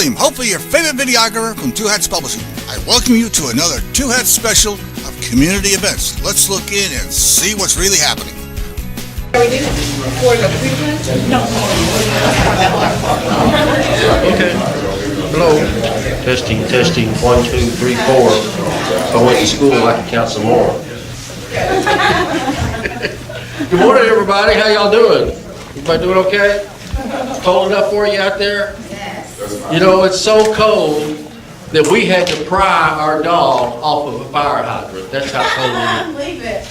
William, hopefully your favorite videographer from Two Hats Publishing. I welcome you to another Two Hats special of community events. Let's look in and see what's really happening. Okay. Hello. Testing. 1, 2, 3, 4. If I went to school, I could count some more. Good morning, everybody. How y'all doing? Everybody doing okay? Cold enough for you out there? You know, it's so cold that we had to pry our dog off of a fire hydrant. That's how cold it is.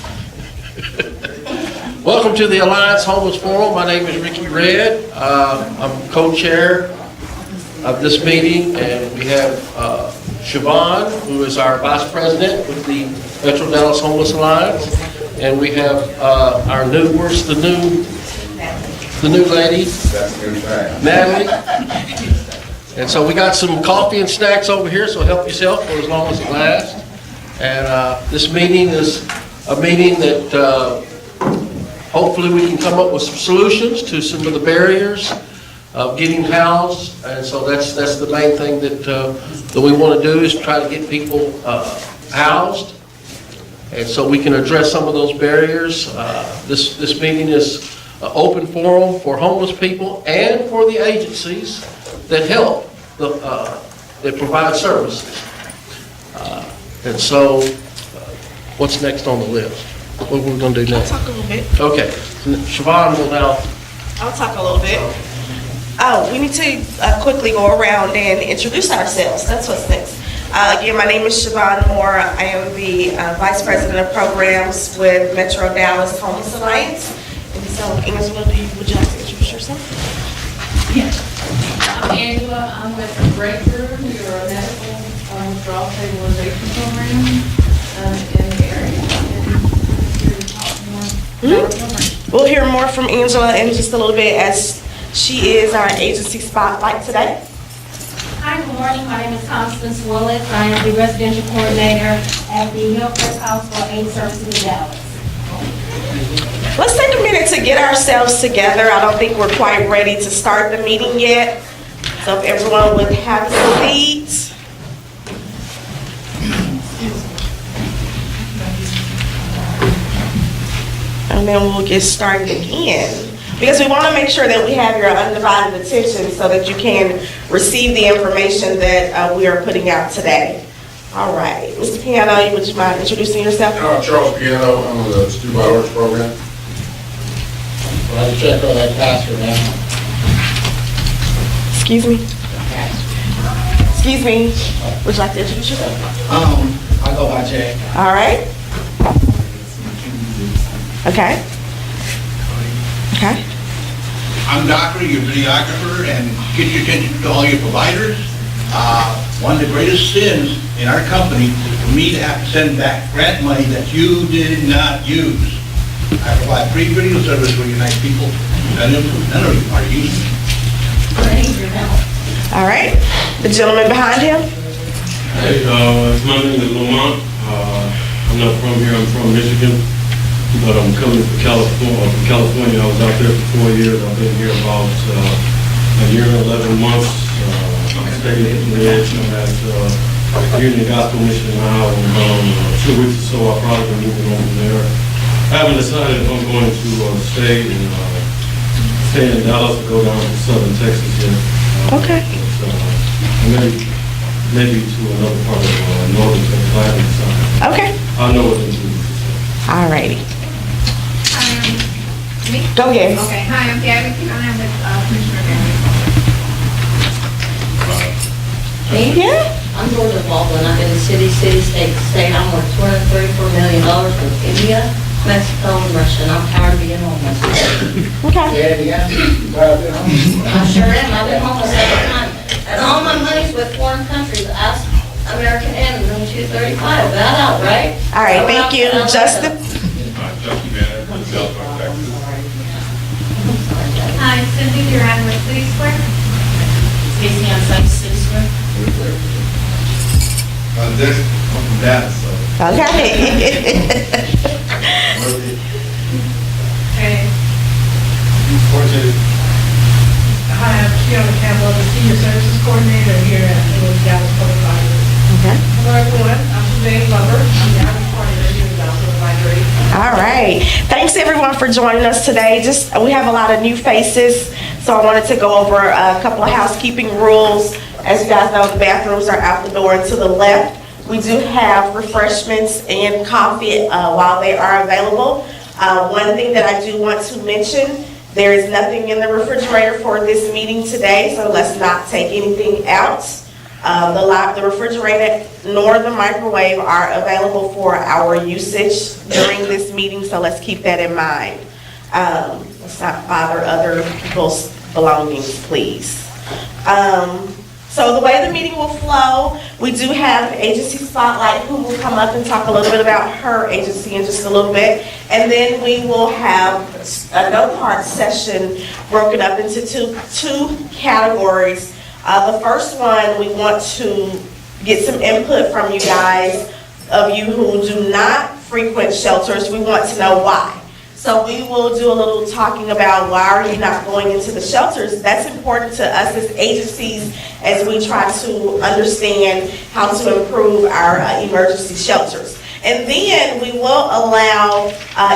Welcome to the Alliance Homeless Forum. My name is Ricky Red. I'm co-chair of this meeting, and we have Siobhan, who is our vice president with the Metro Dallas Homeless Alliance, and we have our where's the new lady, Natalie. And so we got some coffee and snacks over here, so help yourself for as long as it lasts. And this meeting is a meeting that hopefully we can come up with some solutions to some of the barriers of getting housed. And so that's the main thing that we want to do, is try to get people housed. And so we can address some of those barriers. This meeting is an open forum for homeless people and for the agencies that help, that provide services. And so, what's next on the list? What are we going to do next? I'll talk a little bit. Okay, Siobhan will now. I'll talk a little bit. Oh, we need to quickly go around and introduce ourselves. That's what's next. Again, my name is Siobhan Moore. I am the Vice President of Programs with Metro Dallas Homeless Alliance. And so, Angela, would you like to introduce yourself? Yes. I'm Angela. I'm with the Breakthrough. We're a medical withdrawal stabilization program in the area. We'll hear more from Angela in just a little bit, as she is our agency spotlight today. Hi, good morning. My name is Constance Willis. I am the residential coordinator at the Hillcrest House for AIDS Services in Dallas. Let's take a minute to get ourselves together. I don't think we're quite ready to start the meeting yet. So if everyone would have a seat. And then we'll get started again. Because we want to make sure that we have your undivided attention so that you can receive the information that we are putting out today. All right. Mr. Piano, would you mind introducing yourself? Charles Piano. I'm with the Student Outreach Program. I have to check on that pastor now. Excuse me? Excuse me. Would you like to introduce yourself? I go by Jay. All right. Okay. Okay. I'm Doctor, your videographer, and get your attention to all your providers. One of the greatest sins in our company is for me to have to send back grant money that you did not use. I provide free video service for you nice people. None of you are using it. All right. The gentleman behind him. Hey, my name is Lamont. I'm not from here. I'm from Michigan, but I'm coming from California. I was out there for 4 years. I've been here about a year and 11 months. I stayed at the edge. I'm at Union Gospel Mission now, and 2 weeks or so I'll probably be moving over there. I haven't decided if I'm going to stay in Dallas or go down to southern Texas yet. Okay. Maybe to another part of northern Texas. I haven't decided. Okay. I know what to do. All righty. Me? Go ahead. Okay, hi, I'm Gabby. I'm with Commissioner Gabby. Yeah. I'm Georgia Baldwin. I've been in city, state. I'm worth $234 million with India, Mexico, and Russia, and I'm tired of being homeless. Okay. I sure am. I've been homeless every time. And all my money's with foreign countries. Ask American Inn, room 235. That out, right? All right. Thank you, Justin. Hi, Cindy Duran with City Square. Casey on site, City Square. This, I'm from Dallas, so. Okay. Okay. Unfortunately, Hi, I'm Fiona Campbell, the Senior Services Coordinator everyone. I'm Suzanne Glover. I'm the Irish Coordinator here in Johnson Advisory. All right. Thanks everyone for joining us today. We have a lot of new faces, so I wanted to go over a couple of housekeeping rules. As you guys know, the bathrooms are out the door and to the left. We do have refreshments and coffee while they are available. One thing that I do want to mention, there is nothing in the refrigerator for this meeting today, so let's not take anything out. The refrigerator nor the microwave are available for our usage during this meeting, so let's keep that in mind. Let's not bother other people's belongings, please. So the way the meeting will flow, we do have Agency Spotlight who will come up and talk a little bit about her agency in just a little bit. And then we will have a no-part session broken up into two categories. The first one, we want to get some input from you guys, of you who do not frequent shelters. We want to know why. So we will do a little talking about why are you not going into the shelters. That's important to us as agencies as we try to understand how to improve our emergency shelters. And then we will allow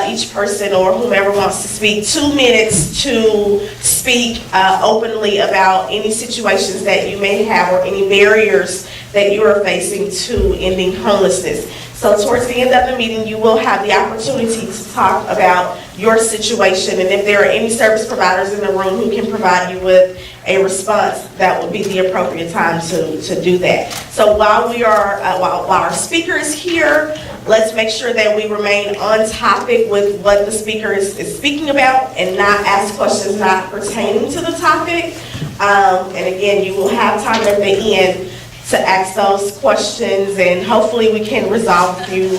each person or whomever wants to speak 2 minutes to speak openly about any situations that you may have or any barriers that you are facing to ending homelessness. So towards the end of the meeting, you will have the opportunity to talk about your situation, and if there are any service providers in the room who can provide you with a response, that would be the appropriate time to do that. So while our speaker is here, let's make sure that we remain on topic with what the speaker is speaking about and not ask questions not pertaining to the topic. And again, you will have time at the end to ask those questions, and hopefully we can resolve a few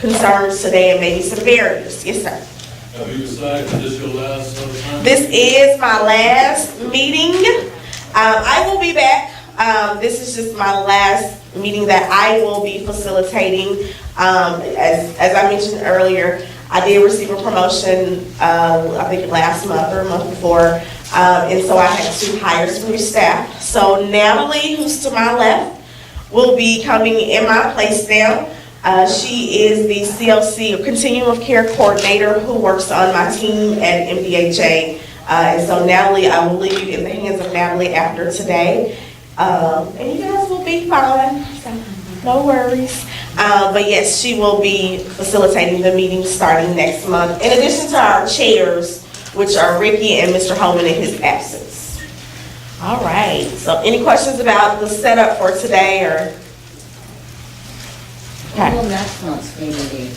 concerns today and maybe some barriers. Yes, sir. Have you decided that this is your last time? This is my last meeting. I will be back. This is just my last meeting that I will be facilitating. As I mentioned earlier, I did receive a promotion, I think last month or a month before. And so I had to hire some new staff. So Natalie, who's to my left, will be coming in my place now. She is the CLC, or Continuum of Care Coordinator, who works on my team at MDHA. And so Natalie, I will leave you in the hands of Natalie after today. And you guys will be fine, so no worries. But yes, she will be facilitating the meeting starting next month, in addition to our chairs, which are Ricky and Mr. Holman in his absence. All right, so any questions about the setup for today or? When will next month's meeting be?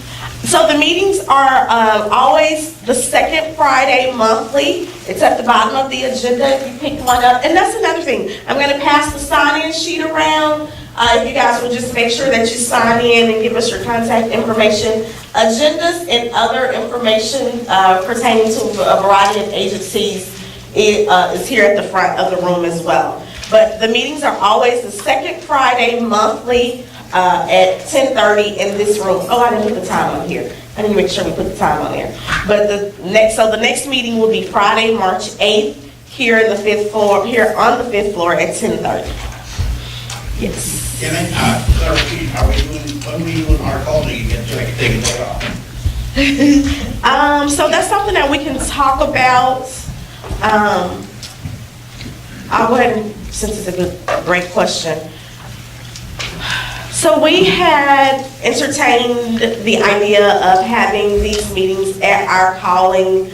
So the meetings are always the second Friday monthly. It's at the bottom of the agenda if you pick one up. And that's another thing. I'm going to pass the sign-in sheet around. If you guys will just make sure that you sign in and give us your contact information. Agendas and other information pertaining to a variety of agencies is here at the front of the room as well. But the meetings are always the second Friday monthly at 10:30 in this room. Oh, I didn't put the time on here. I need to make sure we put the time on there. But the next meeting will be Friday, March 8th, here in the 5th floor, here on the 5th floor at 10:30. Yes. Can I, clarification, are we doing, when we doing our call to you get so I can take a day off? So that's something that we can talk about. I'll go ahead and, since it's a great question. So we had entertained the idea of having these meetings at our calling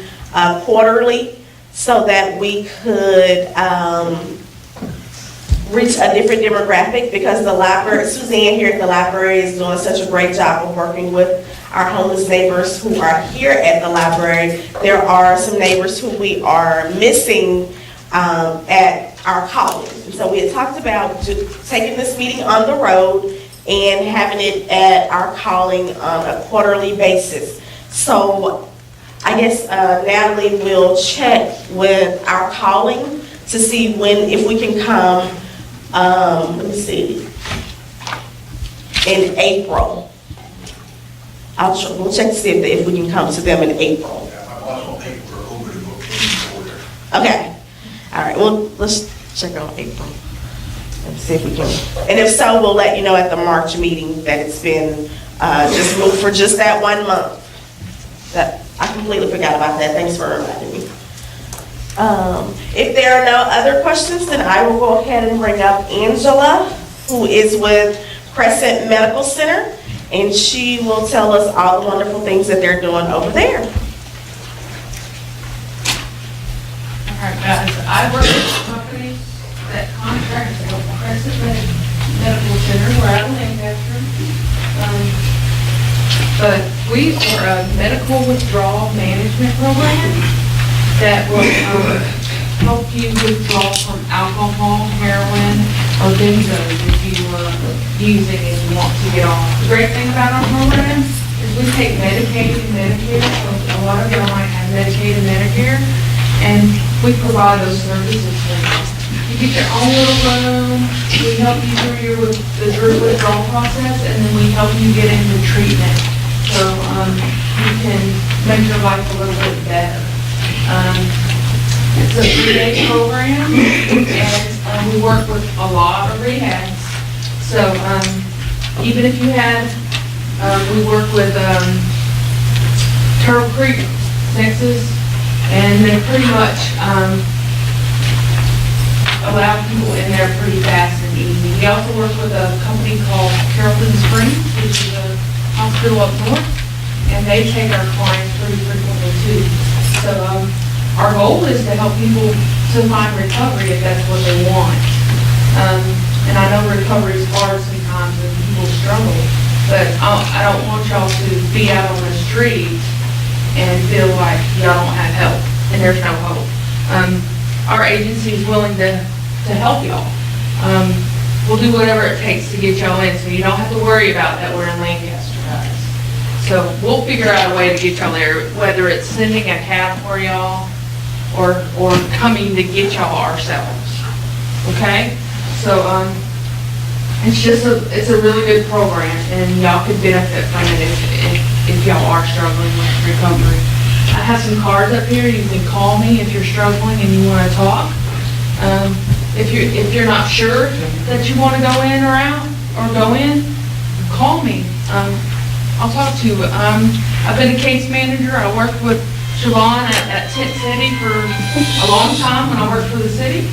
quarterly so that we could reach a different demographic, because the library, Suzanne here at the library is doing such a great job of working with our homeless neighbors who are here at the library. There are some neighbors who we are missing at our calling. And so we had talked about taking this meeting on the road and having it at our calling on a quarterly basis. So I guess Natalie will check with our calling to see if we can come, let me see, in April. We'll check to see if we can come to them in April. Yeah, my boss will pay for over the book order. Okay, all right, well, let's check on April. Let's see if we can, and if so, we'll let you know at the March meeting that it's been just moved for just that 1 month. That, I completely forgot about that, thanks for reminding me. If there are no other questions, then I will go ahead and bring up Angela, who is with Crescent Medical Center, and she will tell us all the wonderful things that they're doing over there. All right, guys, I work with companies that contract with Crescent Medical Center, where I live after. But we are a medical withdrawal management program that will help you withdraw from alcohol, heroin, or benzos if you are using and you want to get off. The great thing about our program is we take Medicaid and Medicare, so a lot of y'all might have Medicaid and Medicare, and we provide those services for you. You get your own little room, we help you through the withdrawal process, and then we help you get into treatment. So you can make your life a little bit better. It's a 3-day program, and we work with a lot of rehabs. So even if you had, we work with Turtle Creek, Texas, and they pretty much allow people in there pretty fast and easy. We also work with a company called Carrollton Springs, which is a hospital up north, and they take our clients pretty frequently too. So our goal is to help people to find recovery if that's what they want. And I know recovery is hard sometimes and people struggle, but I don't want y'all to be out on the street and feel like y'all don't have help and there's no hope. Our agency is willing to help y'all. We'll do whatever it takes to get y'all in, so you don't have to worry about that we're in Lancaster, guys. So we'll figure out a way to get y'all there, whether it's sending a cab for y'all or coming to get y'all ourselves, okay? So it's a really good program, and y'all could benefit from it if y'all are struggling with recovery. I have some cards up here. You can call me if you're struggling and you want to talk. If you're not sure that you want to go in or out, or go in, call me. I'll talk to you. I've been a case manager. I worked with Siobhan at Tent City for a long time when I worked for the city.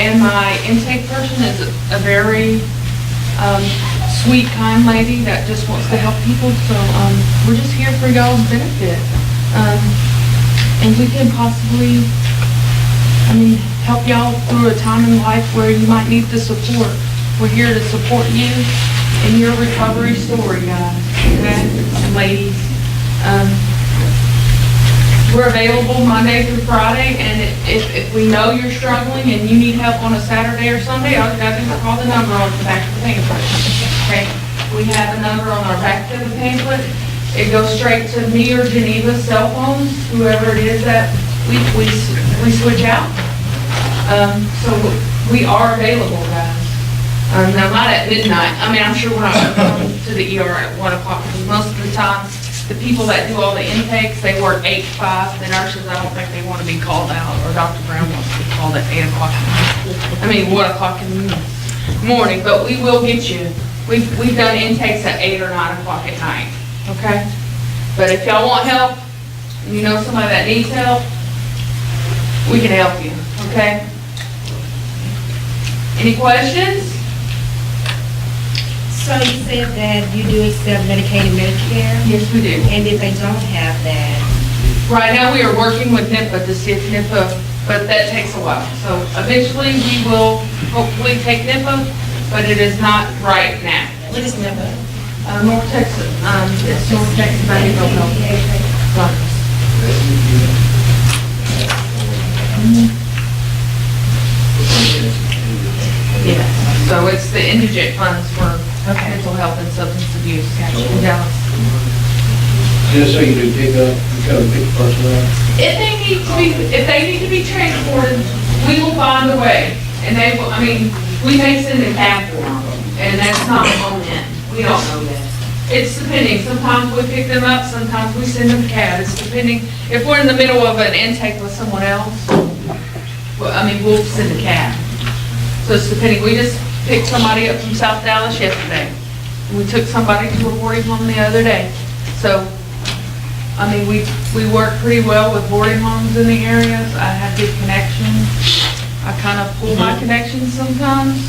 And my intake person is a very sweet, kind lady that just wants to help people. So we're just here for y'all's benefit. And we can possibly, help y'all through a time in life where you might need the support. We're here to support you in your recovery story, guys, okay, and ladies. We're available Monday through Friday, and if we know you're struggling and you need help on a Saturday or Sunday, all you gotta do is call the number on the back of the pamphlet, okay? We have a number on our back of the pamphlet. It goes straight to me or Geneva's cell phones, whoever it is that we switch out. So we are available, guys. Now, not at midnight. I'm sure we're not going to come to the ER at 1 o'clock, because most of the time, the people that do all the intakes, they work 8 to 5. The nurses, I don't think they want to be called out, or Dr. Brown wants to be called at 8 o'clock. 1 o'clock in the morning, but we will get you. We've done intakes at 8 or 9 o'clock at night, okay? But if y'all want help, and you know somebody that needs help, we can help you, okay? Any questions? So you said that you do accept Medicaid and Medicare? Yes, we do. And if they don't have that? Right now, we are working with NIPA to see if NIPA, but that takes a while. So eventually, we will hopefully take NIPA, but it is not right now. What is NIPA? North Texas, it's North Texas Behavioral Health. Yeah, so it's the indigent funds for mental health and substance abuse in Dallas. Just so you do pick up, you kind of pick the person up. If they need to be transported, we will find a way. And they will, we may send a cab for them, and that's not on them. We don't know that. It's depending. Sometimes we pick them up, sometimes we send them a cab. It's depending. If we're in the middle of an intake with someone else, we'll send a cab. So it's depending, we just picked somebody up from South Dallas yesterday. We took somebody to a boarding home the other day. So, I mean, we work pretty well with boarding homes in the areas. I have good connections. I kind of pull my connections sometimes.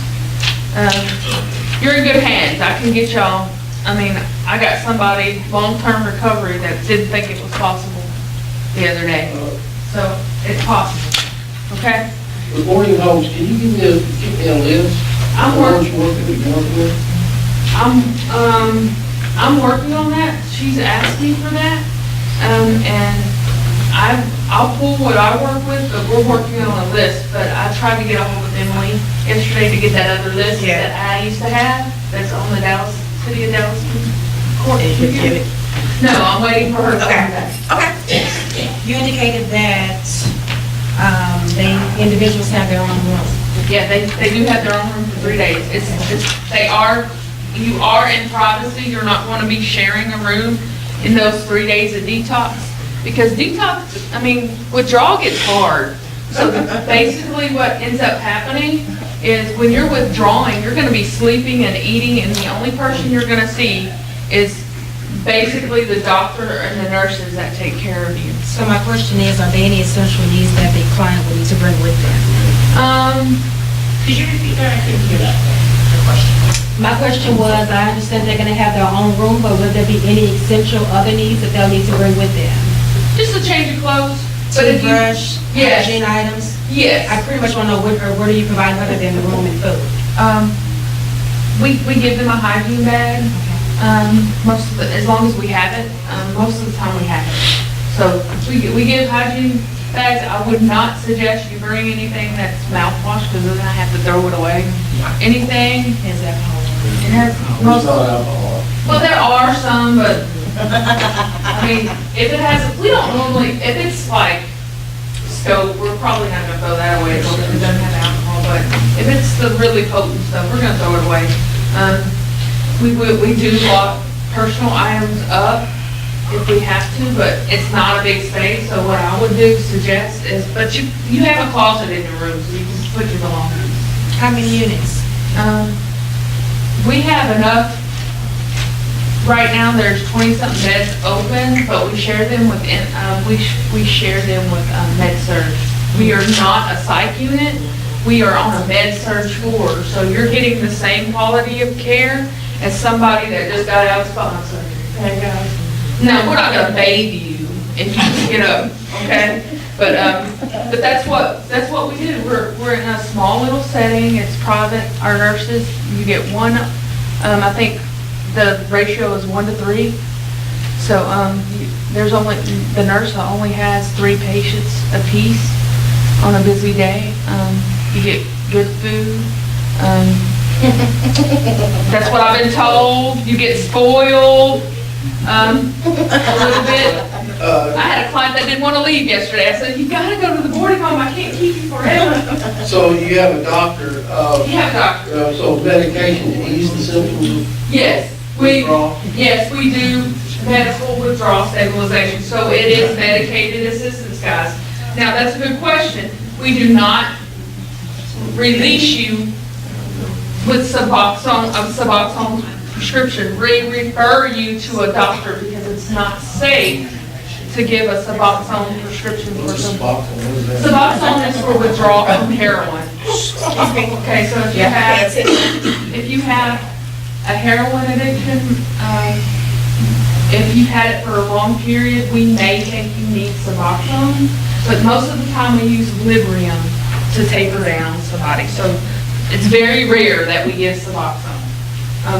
You're in good hands. I can get y'all, I mean, I got somebody, long-term recovery, that didn't think it was possible the other day. So, it's possible, okay? The boarding homes, can you give me a list? I'm working with. I'm working on that. She's asked me for that. And I'll pull what I work with, but we're working on a list. But I tried to get a hold of Emily yesterday to get that other list that I used to have, that's on the Dallas, City of Dallas court. No, I'm waiting for her to come back. Okay. You indicated that, individuals have their own room. Yeah, they do have their own room for 3 days. You are in privacy. You're not going to be sharing a room in those 3 days of detox. Because detox, I mean, withdrawal gets hard. So basically what ends up happening is when you're withdrawing, you're going to be sleeping and eating, and the only person you're going to see is basically the doctor and the nurses that take care of you. So my question is, are there any essential needs that the client would need to bring with them? Could you repeat that? I couldn't hear that. My question was, I understand they're gonna have their own room, but would there be any essential other needs that they'll need to bring with them? Just a change of clothes. But if you- Toothbrush, Yes. hygiene items? Yes. I pretty much want to know what do you provide other than the room and food? We give them a hygiene bag, most of the, as long as we have it, most of the time we have it. So we give hygiene bags. I would not suggest you bring anything that's mouthwash, because then I have to throw it away. Anything, Is alcohol? it has most, well, there are some, but, I mean, if it has, we don't normally, if it's like scope, we're probably not gonna throw that away because it doesn't have alcohol, but if it's the really potent stuff, we're gonna throw it away. We do lock personal items up if we have to, but it's not a big space, so what I would suggest is, but you have a closet in your room, so you can put your belongings. How many units? We have enough. Right now, there's 20-something beds open, but we share them with, we share them with med-surg. We are not a psych unit, we are on a med-surg floor, so you're getting the same quality of care as somebody that just got out of spinal surgery. Okay, guys? No, we're not gonna bathe you if you get up, okay? But that's what we do. We're in a small little setting, it's private, our nurses, you get one, I think, the ratio is 1 to 3. So there's only, the nurse only has 3 patients apiece on a busy day. You get good food. That's what I've been told. You get spoiled a little bit. I had a client that didn't want to leave yesterday. I said, you gotta go to the boarding home. I can't keep you forever. So you have a doctor, You have a doctor. so medication to ease the symptoms of Yes. withdrawal? Yes, we do medical withdrawal stabilization, so it is medicated assistance, guys. Now, that's a good question. We do not release you with Suboxone prescription. We refer you to a doctor because it's not safe to give a Suboxone prescription for Suboxone is for withdrawal from heroin. Okay, so if you have a heroin addiction, if you've had it for a long period, we may think you need Suboxone, but most of the time we use Librium to taper down somebody. So it's very rare that we give Suboxone.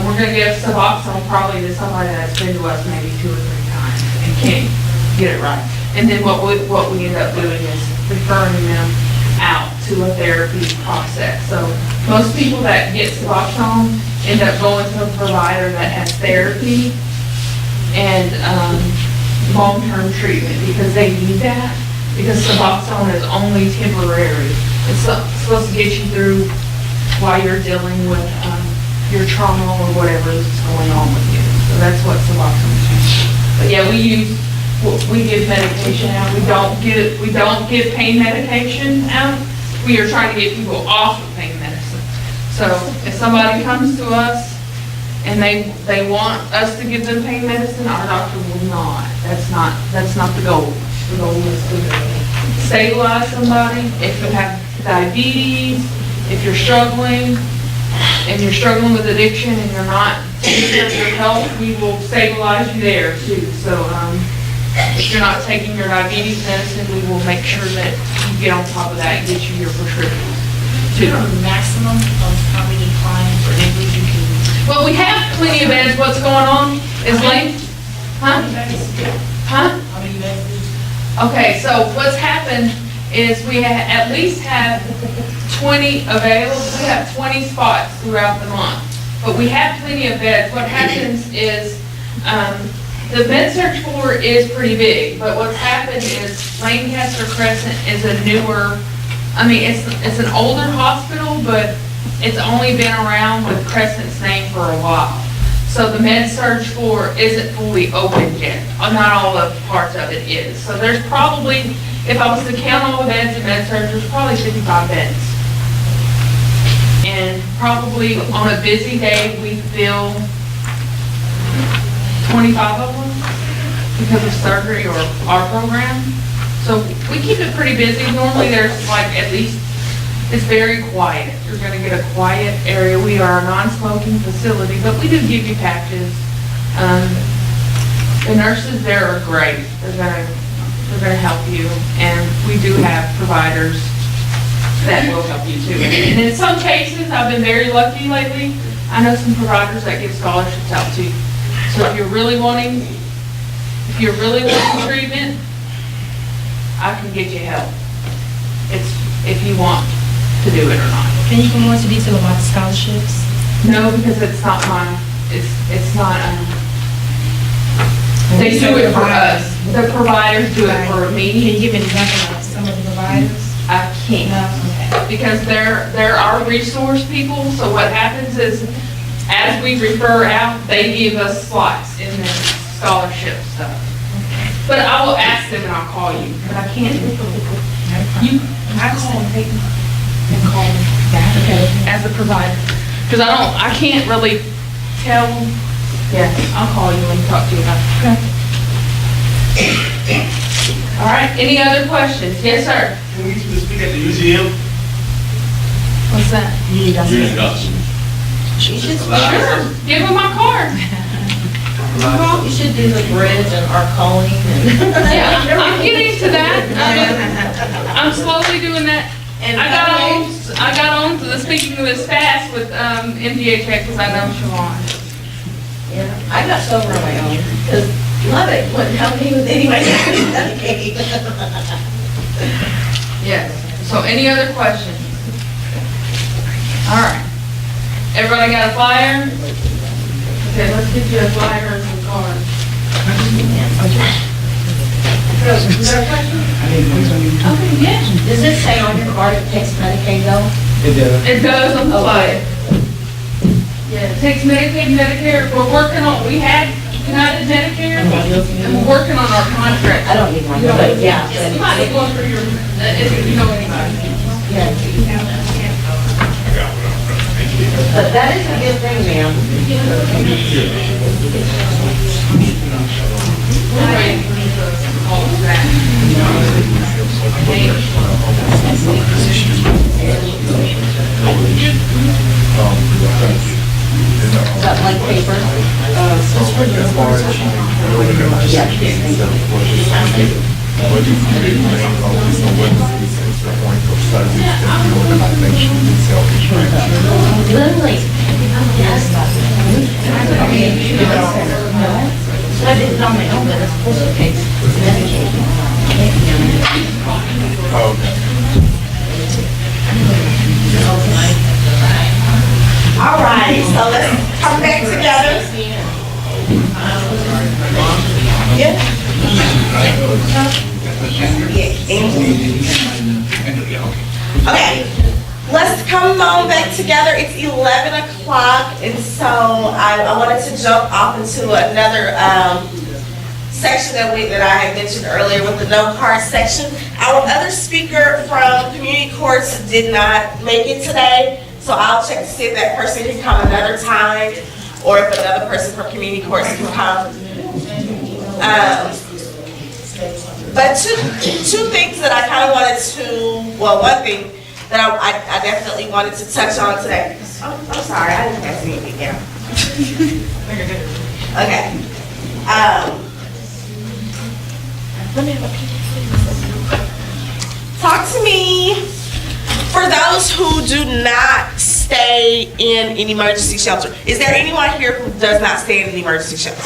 We're gonna give Suboxone probably to somebody that's been to us maybe 2 or 3 times and can't get it right. And then what we end up doing is referring them out to a therapy process. So most people that get Suboxone end up going to a provider that has therapy and long-term treatment because they need that, because Suboxone is only temporary. It's supposed to get you through while you're dealing with your trauma or whatever is going on with you. So that's what Suboxone is. But yeah, we give medication out. We don't give pain medication out. We are trying to get people off of pain medicines. So if somebody comes to us and they want us to give them pain medicine, our doctor will not. That's not the goal. The goal is to stabilize somebody. If you have diabetes, if you're struggling, and you're struggling with addiction and you're not taking care of your health, we will stabilize you there too. So if you're not taking your diabetes medicine, we will make sure that you get on top of that and get you your prescriptions too. Maximum of how many clients or neighbors you can. Well, we have plenty of beds. What's going on is late. Huh? Huh? How many beds? Okay, so what's happened is we at least have 20 available. We have 20 spots throughout the month, but we have plenty of beds. What happens is the med surg floor is pretty big, but what's happened is Lancaster Crescent is a newer, it's an older hospital, but it's only been around with Crescent's name for a while. So the med surg floor isn't fully open yet. Not all the parts of it is. So there's probably, if I was to count all the beds in med surg, there's probably 55 beds. And probably on a busy day, we fill 25 of them because of surgery or our program. So we keep it pretty busy. Normally there's like at least, it's very quiet. You're gonna get a quiet area. We are a non-smoking facility, but we do give you patches. The nurses there are great. They're gonna help you, and we do have providers that will help you too. And in some cases, I've been very lucky lately. I know some providers that give scholarships out too. So if you're really wanting treatment, I can get you help. It's if you want to do it or not. Can you go more into detail about the scholarships? No, because it's not they do it for us. The providers do it for me. Can you give an example of some of the providers? I can't. Because they're our resource people, so what happens is, as we refer out, they give us slots in their scholarship stuff. But I will ask them and I'll call you, but I can't. I call them as a provider, because I can't really tell. Yeah, I'll call you and talk to you about it. Okay. All right, any other questions? Yes, sir. Can we speak at the museum? What's that? You should, Sure, give them my card. you should do the bridge and our calling and. Yeah, I'm getting to that. I'm slowly doing that. And I got on to the speaking of this fast with MDHA because I know Siobhan. Yeah, I got sober on my own, because Lubbock wouldn't help me with anybody. Yes. So any other questions? All right. Everybody got a flyer? Okay, let's get you a flyer and some cards. Is there a question? Okay, yeah. Does it say on your card it takes Medicaid though? It does on the flyer. Yeah, it takes Medicaid, Medicare. We had United Medicare, and we're working on our contract. I don't need one, but yeah. It's not going for your, if you know anybody. Yeah. But that is a good thing, ma'am. We're ready for you to call us back. That blank paper? Literally. So I did it on my own, but it's supposed to take medication. All right, so let's come back together. Okay, let's come on back together. It's 11 o'clock, and so I wanted to jump off into another section that I had mentioned earlier with the no card section. Our other speaker from community courts did not make it today, So I'll check to see if that person can come another time, or if another person from community courts can come. But two things that I kind of wanted to, well, one thing that I definitely wanted to touch on today. Oh, I'm sorry, I didn't pass anything down. Okay. Let me have a peek. Talk to me. For those who do not stay in an emergency shelter, is there anyone here who does not stay in an emergency shelter?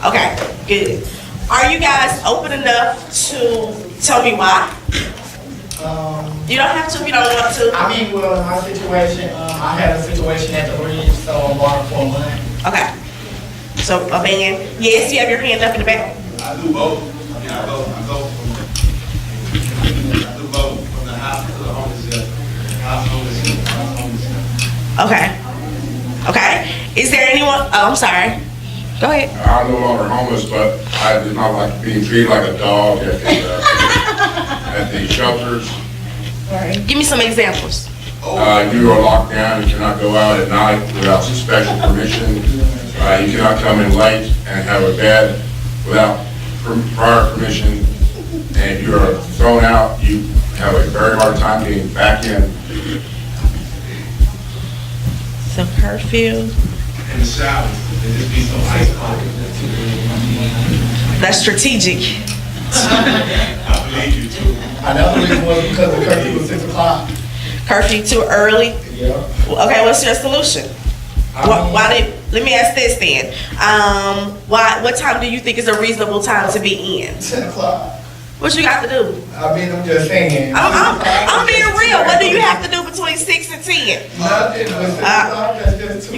Okay, good. Are you guys open enough to tell me why? You don't have to if you don't want to. I mean, well, in my situation, I had a situation at the bridge, so I'm borrowing for a month. Okay. So, a man, yes, you have your hand up in the back. I do both. I mean, I go do both, from the house to the homeless shelter. Okay. Okay. Is there anyone, oh, I'm sorry. Go ahead. I'm no longer homeless, but I did not like being treated like a dog at the shelters. Give me some examples. You are locked down and cannot go out at night without some special permission. You cannot come in late and have a bed without prior permission. And if you are thrown out, you have a very hard time getting back in. So curfew. In the shower, they just be so ice cold. That's strategic. I believe you too. Another reason was because the curfew was 6 o'clock. Curfew too early? Yeah. Okay, what's your solution? Let me ask this then. What time do you think is a reasonable time to be in? 10 o'clock. What you got to do? I mean, I'm just saying. I'm being real. What do you have to do between 6 and 10? Nothing.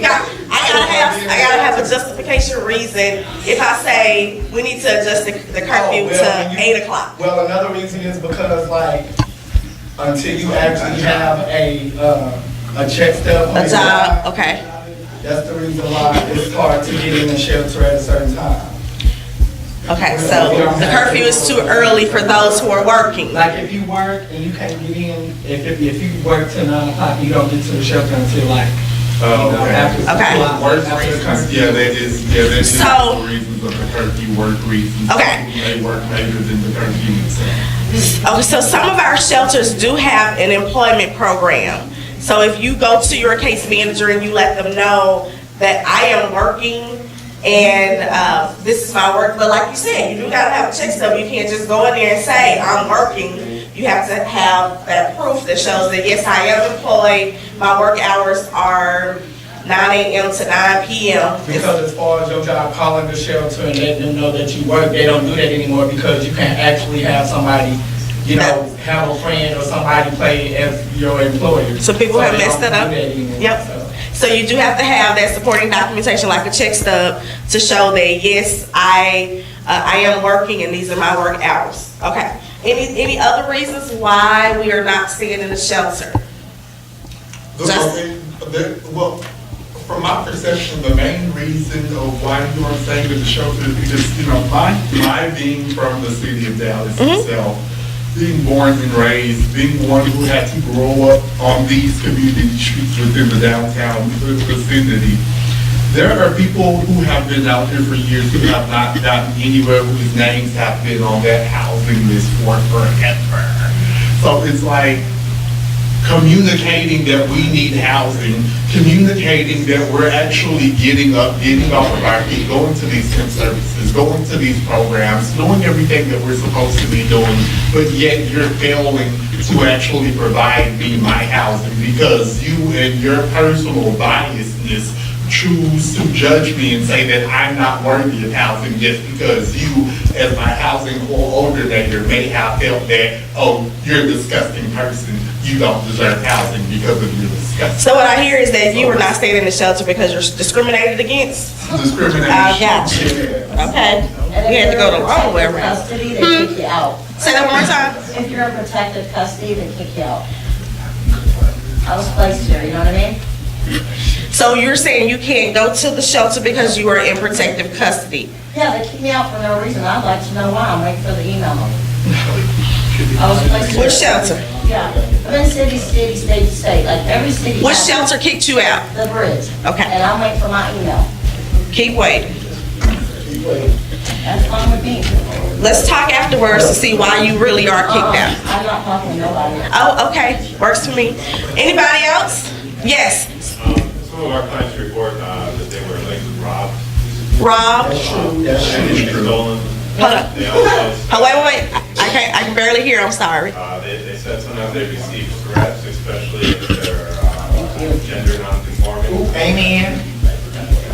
I gotta have a justification reason. If I say we need to adjust the curfew to 8 o'clock. Well, another reason is because, like, until you actually have a check stub on A your job, okay. that's the reason why it's hard to get in the shelter at a certain time. Okay, so the curfew is too early for those who are working. Like, if you work and you can't get in, if you work till 9 o'clock, you don't get to the shelter until like, after 6 Okay. o'clock. Work after the reasons, curfew. yeah, that is So- the reasons of the curfew, work reasons. Okay. They work later than the curfew itself. Okay, so some of our shelters do have an employment program. So if you go to your case manager and you let them know that I am working and this is my work, but like you said, you do gotta have a check stub. You can't just go in there and say, I'm working. You have to have that proof that shows that, yes, I am employed. My work hours are 9 a.m. to 9 p.m. Because as far as your job calling the shelter and letting them know that you work, they don't do that anymore because you can't actually have somebody, you know, have a friend or somebody play as your employer. So people have they messed don't that up? do that anymore, Yep. so. So you do have to have that supporting documentation, like a check stub, to show that, yes, I am working and these are my work hours. Okay. Any other reasons why we are not staying in the shelter? Well, from my perception, the main reason of why you are staying in the shelter is because, you know, my being from the city of Dallas itself, being born and raised, being one who had to grow up on these community streets within the downtown vicinity, there are people who have been out here for years who have not gotten anywhere, whose names have been on that housing list for forever. So it's like communicating that we need housing, communicating that we're actually getting off of our feet, going to these temp services, going to these programs, doing everything that we're supposed to be doing, but yet you're failing to actually provide me my housing because you and your personal biasness choose to judge me and say that I'm not worthy of housing just because you, as my housing coordinator, may have felt that, oh, you're a disgusting person, you don't deserve housing because of your disgusting. So what I hear is that you were not staying in the shelter because you're discriminated against? Discrimination. I got you. Okay. We had to go the long way around. Custody, they kick you out. Say that one more time. If you're in protective custody, they kick you out. I was placed here, you know what I mean? So you're saying you can't go to the shelter because you are in protective custody? Yeah, they kicked me out for no reason. I'd like to know why. I'm waiting for the email. I was placed here. Which shelter? Yeah, I'm in city, state to state, like every city. What has shelter kicked you out? The bridge. Okay. And I'm waiting for my email. Keep waiting. That's fine with me. Let's talk afterwards to see why you really are kicked out. I'm not talking to nobody. Oh, okay, works for me. Anybody else? Yes, Some of our clients report that they were like robbed. Rob? And stolen. Hold on. They also, Oh, wait. I can barely hear, I'm sorry. they said sometimes they receive threats, especially if they're gender non-conforming. Amen.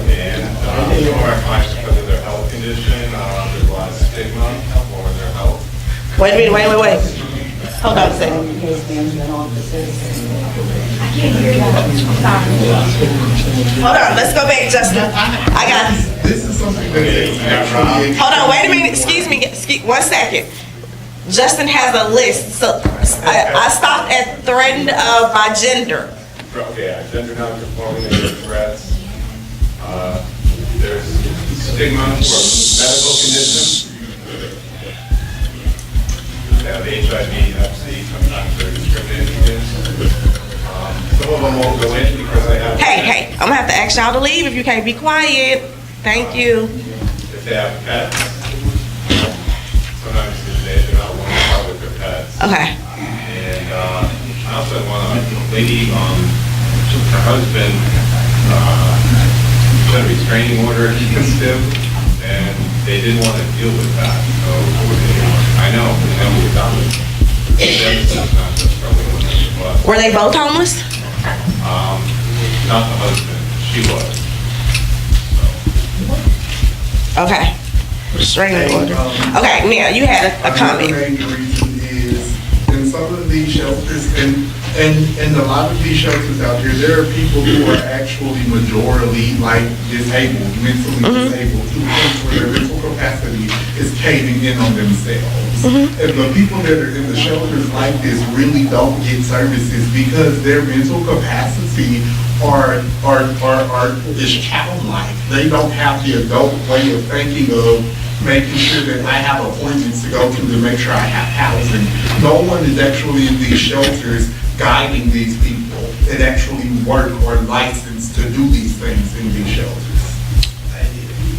And some of our clients, because of their health condition, there's a lot of stigma for their health. Wait a minute, wait. Hold on a second. Hold on, let's go back, Justin. I got it. This is something that is actually. Hold on, wait a minute, excuse me, 1 second. Justin has a list, so I stopped at threatened by gender. Okay, gender non-conforming, there's threats. There's stigma for medical conditions. They have HIV, Hep C, sometimes they're discriminated against. Some of them won't go in because they have. Hey, I'm gonna have to ask y'all to leave if you can't be quiet. Thank you. If they have pets, sometimes they're not willing to part with their pets. Okay. And I also want a lady, her husband, got a restraining order against him, and they didn't want to deal with that. So I know we've done it. It's not just struggling with it, but Were they both homeless? not the husband, she was. Okay. Restraining order. Okay, now you had a comment. Another major reason is in some of these shelters, and a lot of these shelters out here, there are people who are actually majorly like disabled, mentally disabled, to the point where their mental capacity is caving in on themselves. And the people that are in the shelters like this really don't get services because their mental capacity is childlike. They don't have the adult way of thinking of making sure that I have appointments to go to make sure I have housing. No one is actually in these shelters guiding these people that actually work or licensed to do these things in these shelters.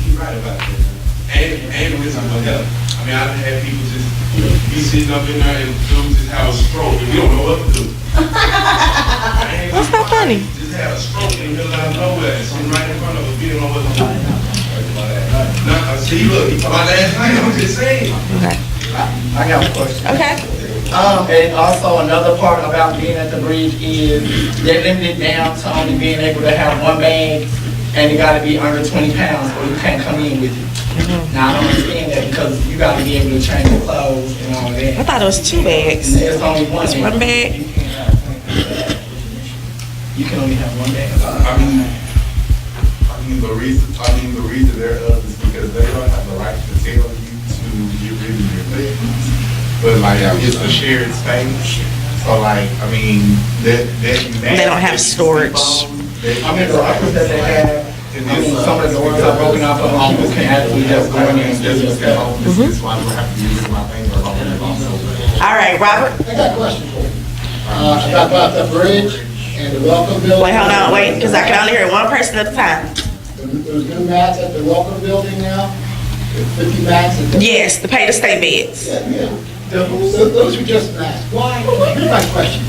You're right about this. And with some help. I mean, I've had people just be sitting up in there and dudes just have a stroke and we don't know what to do. That's not funny. Just have a stroke in the middle of nowhere and sitting right in front of us, we don't know what to do. Now, see, look, my last night, I'm just saying. Okay. I got a question. Okay. And also another part about being at the bridge is they're limited down to only being able to have one bag and it gotta be under 20 pounds or you can't come in with it. Now, I don't understand that because you gotta be able to change your clothes and all that. I thought it was 2 bags. And there's only one It's bag. 1 bag. You can only have one bag. I mean, the reason thereof is because they don't have the right to tell you to get rid of your things. But like, it's a shared space, so like, I mean, They don't have storage. I mean, the records that they have, some of the doors are broken up, but people can actually just go in and just get home. This is why we have to use my thing or also. All right, Robert. I got a question for you. About the bridge and the welcome building. Wait, hold on, wait, because I can only hear one person at a time. There's new mats at the welcome building now? 50 mats? Yes, the pay to stay beds. Yeah. Those are just mats. Why, here's my question.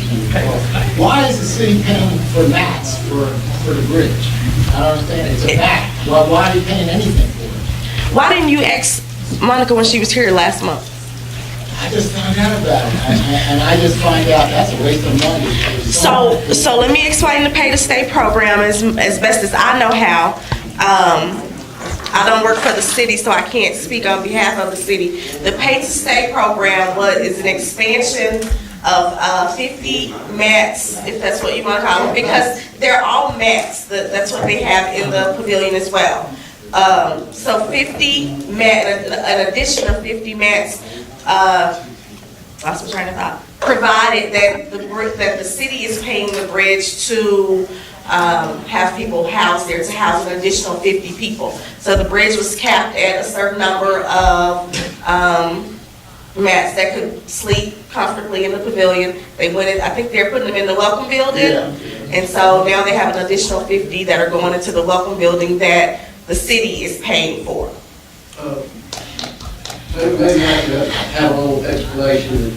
Why is the city paying for mats for the bridge? I don't understand. It's a mat. Why are you paying anything for it? Why didn't you ask Monica when she was here last month? I just found out about it, and I just find out that's a waste of money. So let me explain the pay to stay program as best as I know how. I don't work for the city, so I can't speak on behalf of the city. The pay to stay program is an expansion of 50 mats, if that's what you want to call them, because they're all mats. That's what they have in the pavilion as well. So 50 mat, an addition of 50 mats. I was trying to thought. Provided that the city is paying the bridge to have people housed there, to house an additional 50 people. So the bridge was capped at a certain number of mats that could sleep comfortably in the pavilion. They went in, I think they're putting them in the welcome building. And so now they have an additional 50 that are going into the welcome building that the city is paying for. Maybe I could have a little explanation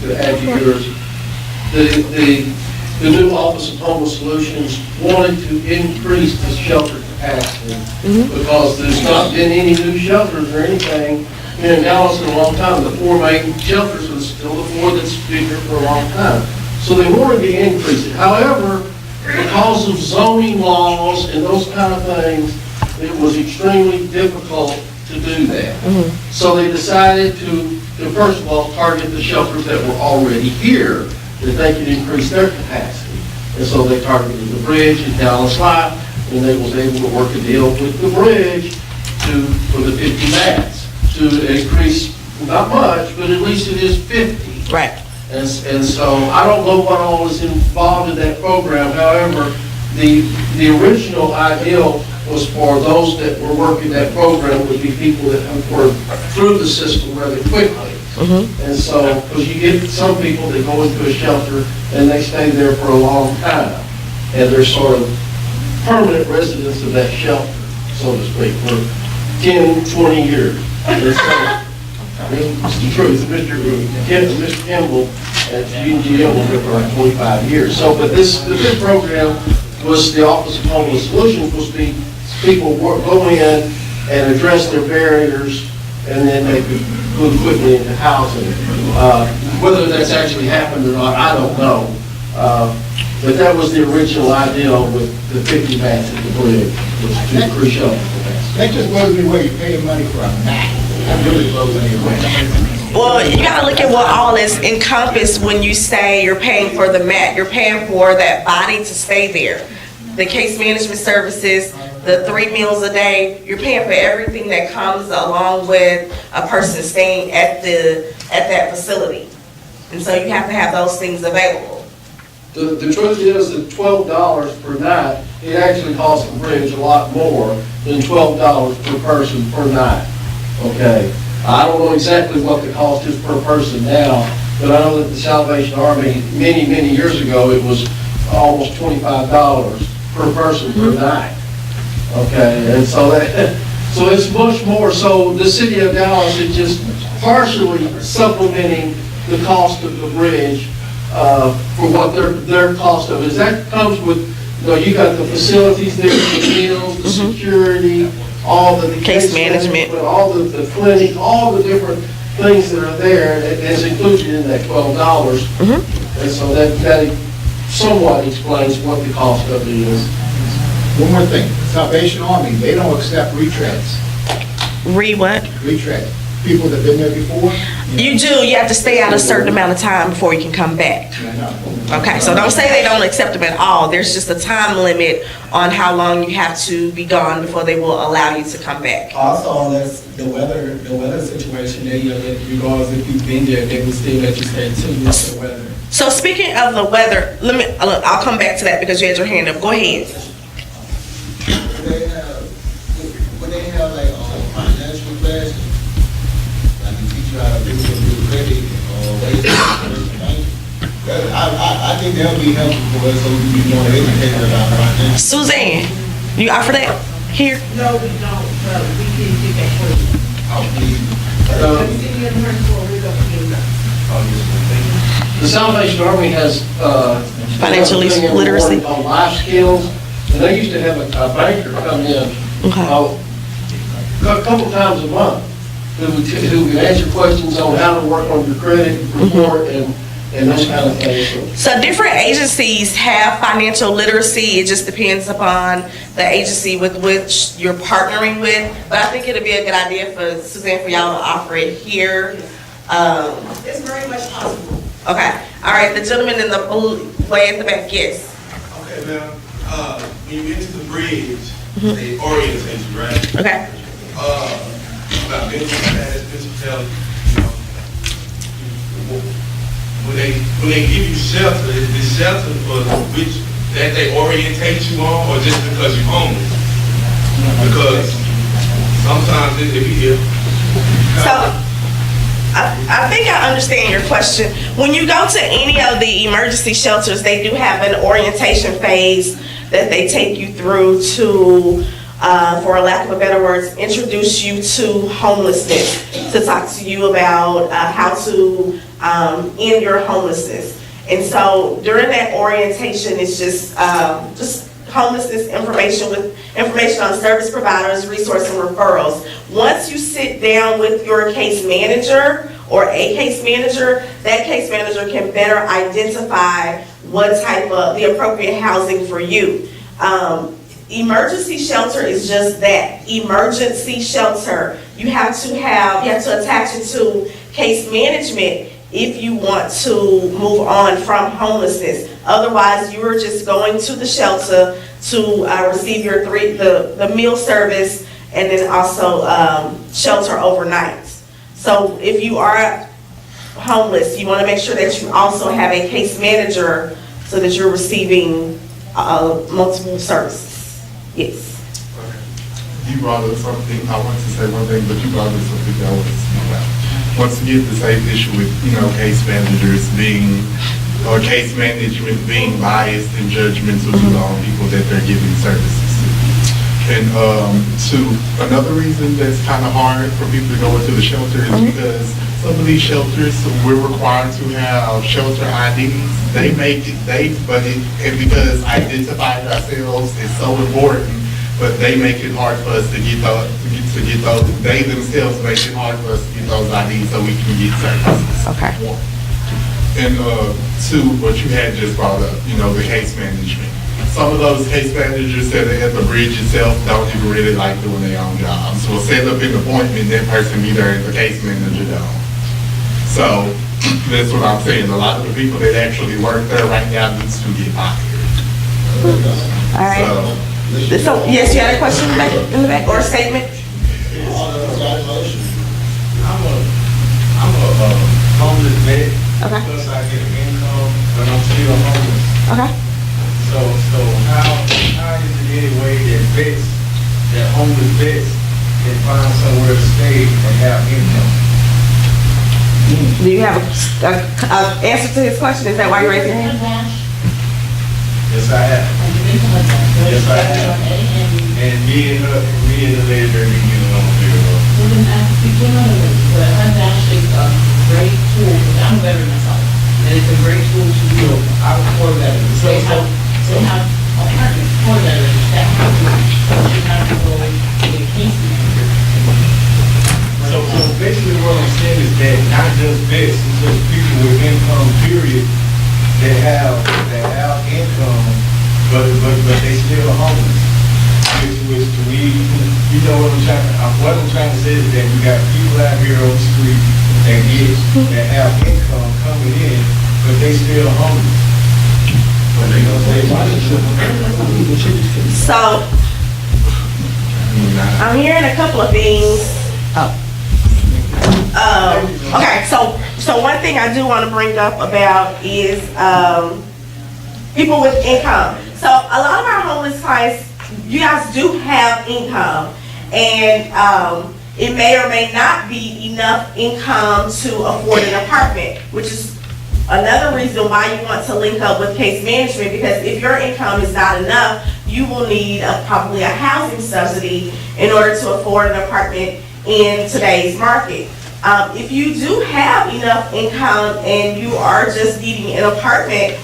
to add to yours. The new Office of Homeless Solutions wanted to increase the shelter capacity because there's not been any new shelters or anything here in Dallas in a long time. The 4 main shelters are still the 4 that's been here for a long time. So they wanted to increase it. However, because of zoning laws and those kind of things, it was extremely difficult to do that. So they decided to first of all target the shelters that were already here, that they could increase their capacity. And so they targeted the bridge in Dallas Life, and they was able to work a deal with the bridge for the 50 mats to increase, not much, but at least it is 50. Right. And so I don't know what all is involved in that program. However, the original ideal was for those that were working that program would be people that were through the system rather quickly. And so, because you get some people that go into a shelter and they stay there for a long time, and they're sort of permanent residents of that shelter, so to speak, for 10, 20 years. And so, it's the truth. Mr. Kimball at UNGM was there for like 25 years. So, but this program was the Office of Homeless Solutions, was be people go in and address their barriers, and then they could move quickly into housing. Whether that's actually happened or not, I don't know. But that was the original ideal with the 50 mats at the bridge, was to increase shelter capacity. That just blows me away, you're paying money for a mat. That really blows me away. Well, you gotta look at what all is encompassed when you say you're paying for the mat. You're paying for that body to stay there. The case management services, the 3 meals a day, you're paying for everything that comes along with a person staying at that facility. And so you have to have those things available. The truth is that $12 per night, it actually costs the bridge a lot more than $12 per person per night. Okay, I don't know exactly what the cost is per person now, but I know that the Salvation Army, many, many years ago, it was almost $25 per person per night. Okay, and so so it's much more. So the city of Dallas is just partially supplementing the cost of the bridge for what their cost of it is. That comes with, you got the facilities there, the meals, the security, all the case management, all the clinic, all the different things that are there is included in that $12. And so that somewhat explains what the cost of it is. One more thing, Salvation Army, they don't accept retreads. What? Retread. People that have been there before. You do. You have to stay out a certain amount of time before you can come back. Okay, so don't say they don't accept them at all. There's just a time limit on how long you have to be gone before they will allow you to come back. Also, unless the weather situation, regardless if you've been there, they will still let you stay too with the weather. So speaking of the weather, I'll come back to that because you had your hand up. Go ahead. When they have like financial classes, like they teach you how to do credit or ways to bank, I think that'll be helpful for us so we can be more educated about finance. Suzanne, you offer that here? No, we don't, but we can get that for you. Oh, please. The Salvation Army has financial literacy on life skills, and they used to have a banker come in a couple times a month who would answer questions on how to work on your credit report and those kind of things. So different agencies have financial literacy. It just depends upon the agency with which you're partnering with. But I think it'd be a good idea for Suzanne, for y'all to offer it here. It's very much possible. Okay. All right. The gentleman in the blue, way at the back, yes. Okay, now, when you get to the bridge, they orientate you, right? Okay. About mental status, mental health, when they give you shelter, is the shelter for which that they orientate you on, or just because you're homeless? Because sometimes if you get I think I understand your question. When you go to any of the emergency shelters, they do have an orientation phase that they take you through to, for lack of a better words, introduce you to homelessness, to talk to you about how to end your homelessness. And so during that orientation, it's just homelessness information with information on service providers, resource, and referrals. Once you sit down with your case manager or a case manager, that case manager can better identify what type of the appropriate housing for you. Emergency shelter is just that, emergency shelter. You have to attach it to case management if you want to move on from homelessness. Otherwise, you are just going to the shelter to receive your the meal service and then also shelter overnight. So if you are homeless, you want to make sure that you also have a case manager so that you're receiving multiple services. Yes. You brought up something, I wanted to say one thing, but you brought up something that I wanted to speak about. Once again, the same issue with, case managers being, or case management being biased and judgmental to the own people that they're giving services to. And another reason that's kind of hard for people to go into the shelter is because some of these shelters, we're required to have shelter IDs. And because identifying ourselves is so important, but they make it hard for us to get those, they themselves make it hard for us to get those IDs so we can get services. Okay. One. And two, what you had just brought up, the case management. Some of those case managers that are at the bridge itself don't even really like doing their own job. So we'll set up an appointment, that person be there and the case manager don't. So that's what I'm saying. A lot of the people that actually work there right now needs to get fired. All right. So yes, you had a question in the back or a statement? I'm a homeless vet. Okay. Plus I get an income, but I'm still homeless. Okay. So how is it any way that homeless vets can find somewhere to stay and have income? Do you have a answer to his question? Is that why you raised your hand? Yes, I have. Yes, I have. And me and the lady are getting along very well. But Undash is a great tool, because I'm a veteran myself, and it's a great tool to build our core veterans. They have apartments for veterans that have to have to go to the case manager. So basically what I'm saying is that not just vets, it's just people with income, period, that have income, but they still homeless. Which to me, you know what I'm trying to say is that we got people out here on the street that have income coming in, but they still homeless. So I'm hearing a couple of things. Okay, so one thing I do want to bring up about is people with income. So a lot of our homeless clients, you guys do have income, and it may or may not be enough income to afford an apartment, which is another reason why you want to link up with case management, because if your income is not enough, you will need probably a housing subsidy in order to afford an apartment in today's market. If you do have enough income and you are just needing an apartment,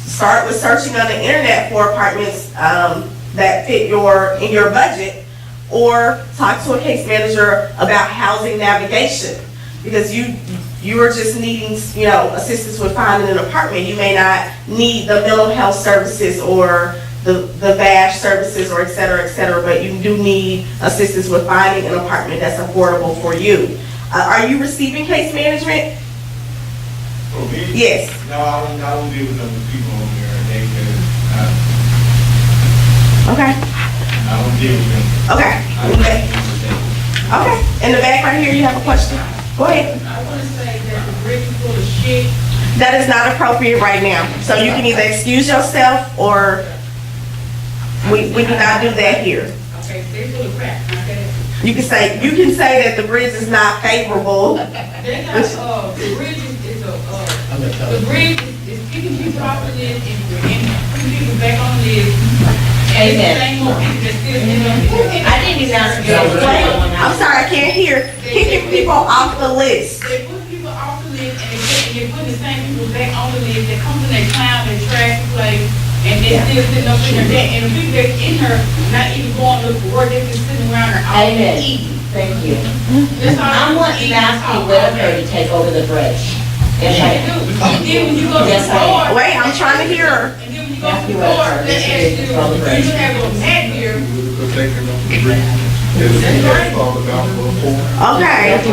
start with searching on the internet for apartments that fit in your budget, or talk to a case manager about housing navigation, because you are just needing assistance with finding an apartment. You may not need the mental health services or the VASH services or et cetera, but you do need assistance with finding an apartment that's affordable for you. Are you receiving case management? For me? Yes. No, I don't deal with other people on there. Okay. I don't deal with them. Okay. Okay. In the back right here, you have a question? Go ahead. I want to say that the bridge is full of shit. That is not appropriate right now. So you can either excuse yourself or we do not do that here. Okay, they full of crap, okay? You can say that the bridge is not favorable. They got, the bridge the bridge is kicking people off the list and putting people back on the list. And it's the same more people that still end up. I didn't even ask you. Wait, I'm sorry, I can't hear. Kicking people off the list. They put people off the list and they put the same people back on the list. They come and they clown, they trash the place, and they still sitting up in there. And the people that's in her, not even going to look for work, they just sitting around her all Amen. eating. Thank you. That's all I they want eat, Masky talk all Whitaker day. to take over the bridge. Yes, I do. And then when you go to the Yes, I am. store. Wait, I'm trying to hear her. And then when you go to the store, they ask you, you have a mat here. Okay,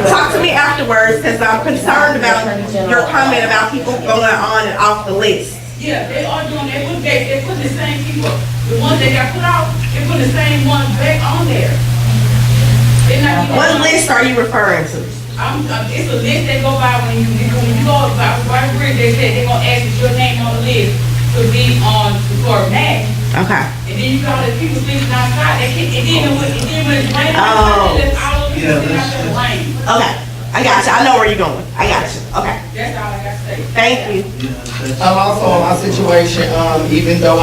talk to me afterwards, because I'm concerned about your comment about people going on and off the list. Yeah, they are doing, they put the same people, the ones that got put out, they put the same ones back on there. They're not even. What list are you referring to? It's a list that go by when you go by the bridge, they said they're gonna ask if your name on the list to be on for MAC. Okay. And then you got all the people sleeping outside, and then when it's raining, Oh. that's all of them sitting out there in the rain. Okay, I got you. I know where you're going. I got you. Okay, That's all I got to say. thank you. Also, in my situation, even though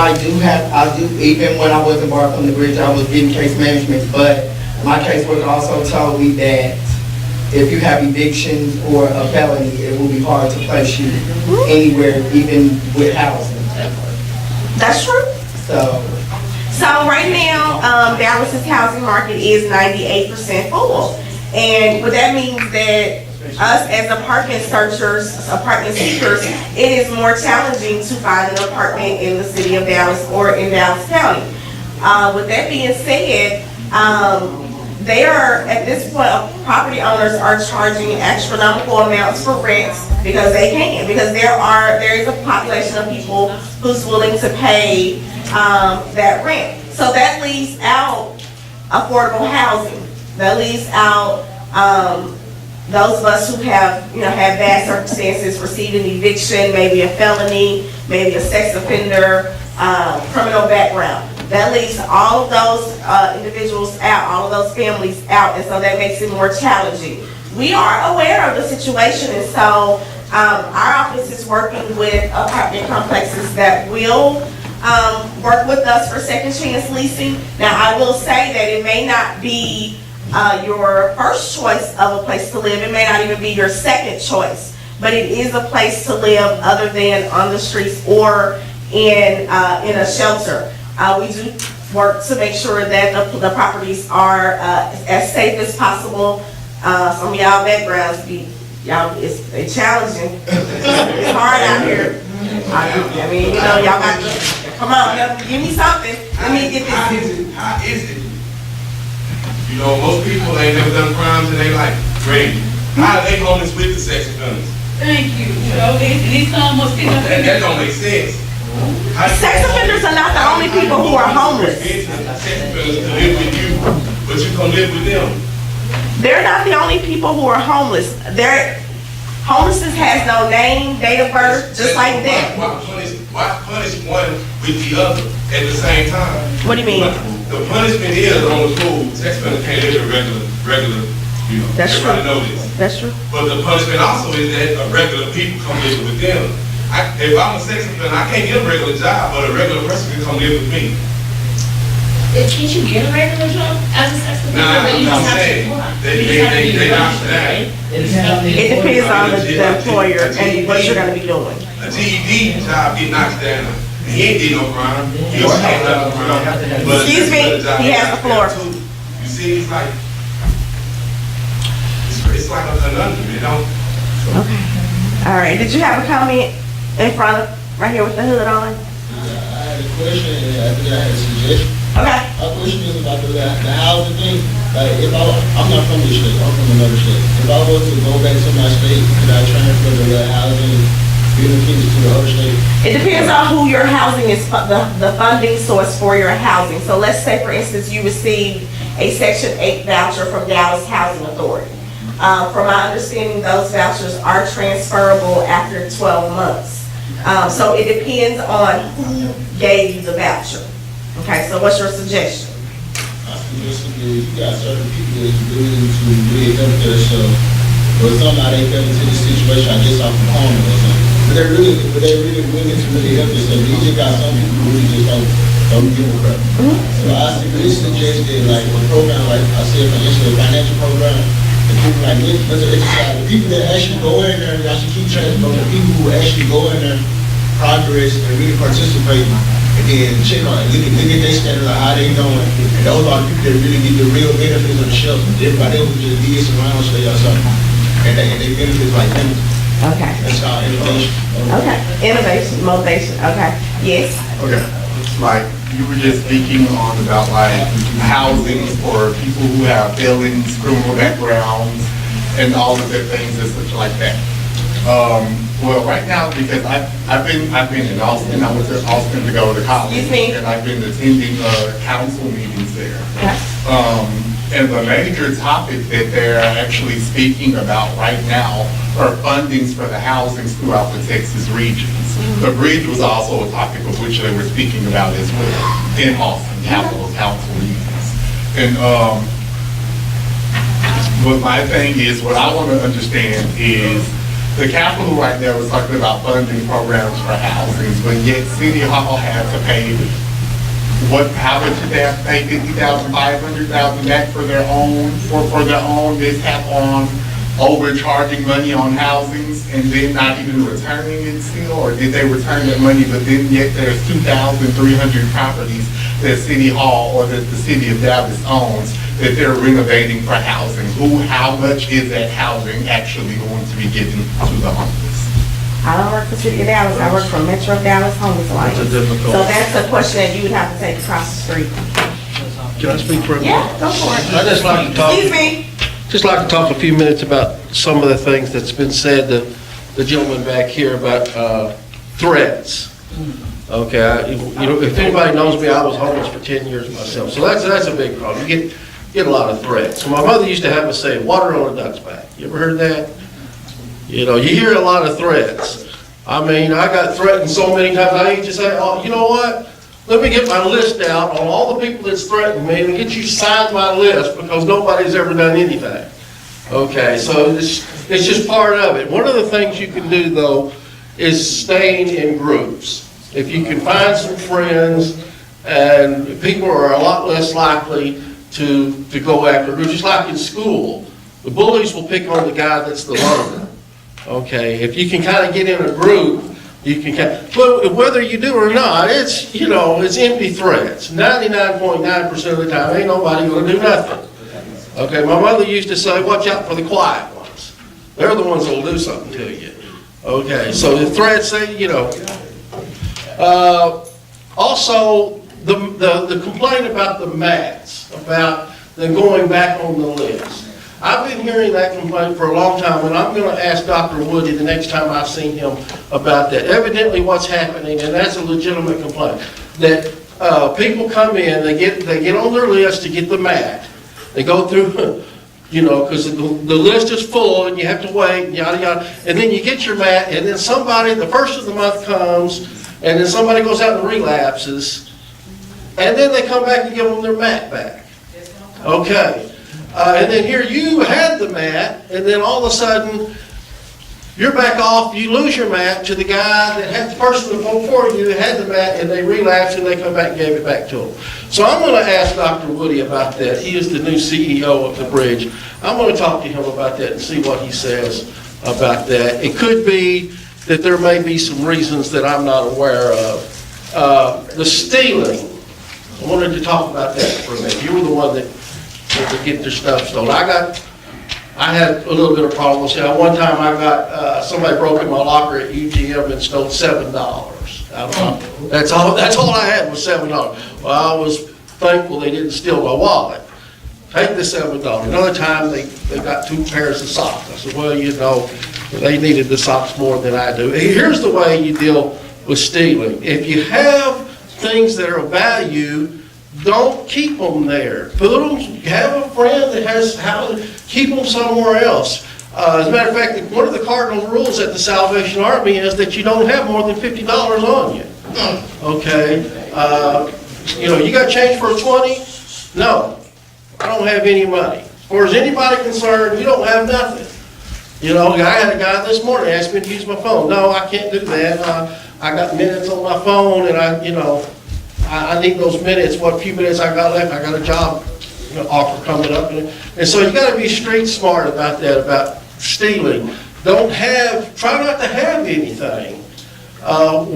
even when I was embarked on the bridge, I was getting case management, but my caseworker also told me that if you have evictions or a felony, it will be hard to place you anywhere, even with housing. That's true. So, right now, Dallas's housing market is 98% full. And what that means that us as apartment searchers, apartment seekers, it is more challenging to find an apartment in the city of Dallas or in Dallas County. With that being said, they are, at this point, property owners are charging astronomical amounts for rents because they can, because there is a population of people who's willing to pay that rent. So that leaves out affordable housing. That leaves out those of us who have bad circumstances, received an eviction, maybe a felony, maybe a sex offender, criminal background. That leaves all of those individuals out, all of those families out, and so that makes it more challenging. We are aware of the situation, and so our office is working with apartment complexes that will work with us for second chance leasing. Now, I will say that it may not be your first choice of a place to live. It may not even be your second choice, but it is a place to live other than on the streets or in a shelter. We do work to make sure that the properties are as safe as possible. Some of y'all backgrounds it's challenging. It's hard out here. I mean, y'all got to, come on, give me something. Let me get this. How is it? You know, most people ain't never done crimes in their life. Great. How are they homeless with the sex offenders? Thank you. These some must sit up. That don't make sense. Sex offenders are not the only people who are homeless. Sex offenders to live with you, but you come live with them. They're not the only people who are homeless. Homelessness has no name, date of birth, just like that. Why punish one with the other at the same time? What do you mean? The punishment is on the food. Sex offenders can't live in regular, That's everybody true. know this. That's true. But the punishment also is that regular people come live with them. If I'm a sex offender, I can't get a regular job, but a regular person can come live with me. Can't you get a regular job as a sex offender? Nah, But you I'm just have to saying, apply. they You just have to be knock registered, that. right? It depends on the employer and what you're gonna be doing. A GED job get knocked down. He ain't did no crime. He just can't have no crime. But Excuse me, another job he has the knocked floor. down, too. You see, it's like a conundrum, you know? Okay. All right, did you have a comment in front of, right here with the hood on? I had a question, and I think I had a suggestion. Okay. My question is about the housing thing. Like, I'm not from this state, I'm from another state. If I was to go back to my state, could I transfer the housing benefits to the other state? It depends on who your housing is, the funding source for your housing. So let's say, for instance, you received a Section 8 voucher from Dallas Housing Authority. From my understanding, those vouchers are transferable after 12 months. So it depends on who gave you the voucher. Okay, so what's your suggestion? My basically, you got certain people that's willing to really help themselves, but somehow they fell into this situation, I guess, off the corner or something. But they're really willing to really help themselves. You just got some people who really just don't give a crap. So I really suggest that, like, a program, like I said, for instance, a financial program, the people like mental exercise, the people that actually go in there, y'all should keep track of the people who actually go in there, progress, and really participate, and then check on it, look at their standards, like how they doing, and those are the people that really get the real benefits of the shelter. Everybody else just leaves around stay or something, and they benefits like them. Okay. That's called innovation. Okay, innovation, motivation, okay, yes. Okay, like, you were just speaking on about like housing for people who have felons, criminal backgrounds, and all of the things and such like that. Well, right now, because I've been in Austin, I went to Austin to go to college, and I've been attending council meetings there. And the major topic that they're actually speaking about right now are fundings for the housings throughout the Texas regions. The bridge was also a topic of which they were speaking about as well in Austin, Capitol Council meetings. And what my thing is, what I want to understand is, the Capitol right now was talking about funding programs for housings, but yet City Hall had to pay, how much did they have to pay, $50,000, $500,000 back for their own mishap on overcharging money on housings and then not even returning it still? Or did they return that money, but then yet there's 2,300 properties that City Hall or that the City of Dallas owns that they're renovating for housing? How much is that housing actually going to be given to the homeless? I don't work for City of Dallas, I work for Metro Dallas Homeless Alliance. That's a difficult. So that's a question that you would have to take across the street. Can I speak for a minute? Yeah, go for it. I just like to talk. Excuse me. Just like to talk a few minutes about some of the things that's been said, the gentleman back here about threats. Okay, if anybody knows me, I was homeless for 10 years myself, so that's a big problem. You get a lot of threats. So my mother used to have us say, water on a duck's back. You ever heard that? You hear a lot of threats. I mean, I got threatened so many times, I used to say, oh, you know what? Let me get my list out on all the people that's threatened me and get you signed my list because nobody's ever done anything. Okay, so it's just part of it. One of the things you can do, though, is staying in groups. If you can find some friends, and people are a lot less likely to go after groups. Just like in school, the bullies will pick on the guy that's the loner. Okay, if you can kind of get in a group, you can but whether you do or not, it's empty threats. 99.9% of the time, ain't nobody going to do nothing. Okay, my mother used to say, watch out for the quiet ones. They're the ones that'll do something to you. Okay, so the threats, also, the complaint about the mats, about them going back on the list. I've been hearing that complaint for a long time, and I'm going to ask Dr. Woody the next time I see him about that. Evidently what's happening, and that's a legitimate complaint, that people come in, they get on their list to get the mat. They go through, because the list is full, and you have to wait, and yada, yada. And then you get your mat, and then somebody, the first of the month comes, and then somebody goes out and relapses, and then they come back and give them their mat back. Okay. And then here you had the mat, and then all of a sudden, you're back off, you lose your mat to the guy that had the person before you that had the mat, and they relapsed, and they come back and gave it back to him. So I'm going to ask Dr. Woody about that. He is the new CEO of the bridge. I'm going to talk to him about that and see what he says about that. It could be that there may be some reasons that I'm not aware of. The stealing, I wanted to talk about that for a minute. You were the one that get their stuff stolen. I had a little bit of problems. One time I got, somebody broke in my locker at UGM and stole $7. That's all I had was $7. Well, I was thankful they didn't steal my wallet. Take the $7. Another time they got 2 pairs of socks. I said, well, they needed the socks more than I do. Here's the way you deal with stealing. If you have things that are of value, don't keep them there. Have a friend that has keep them somewhere else. As a matter of fact, one of the cardinal rules at the Salvation Army is that you don't have more than $50 on you. Okay? You got change for a 20? No. I don't have any money. As far as anybody concerned, you don't have nothing. You know, I had a guy this morning ask me to use my phone. No, I can't do that. I got minutes on my phone and I need those minutes, what few minutes I got left. I got a job offer coming up. And so you gotta be street smart about that, about stealing. Try not to have anything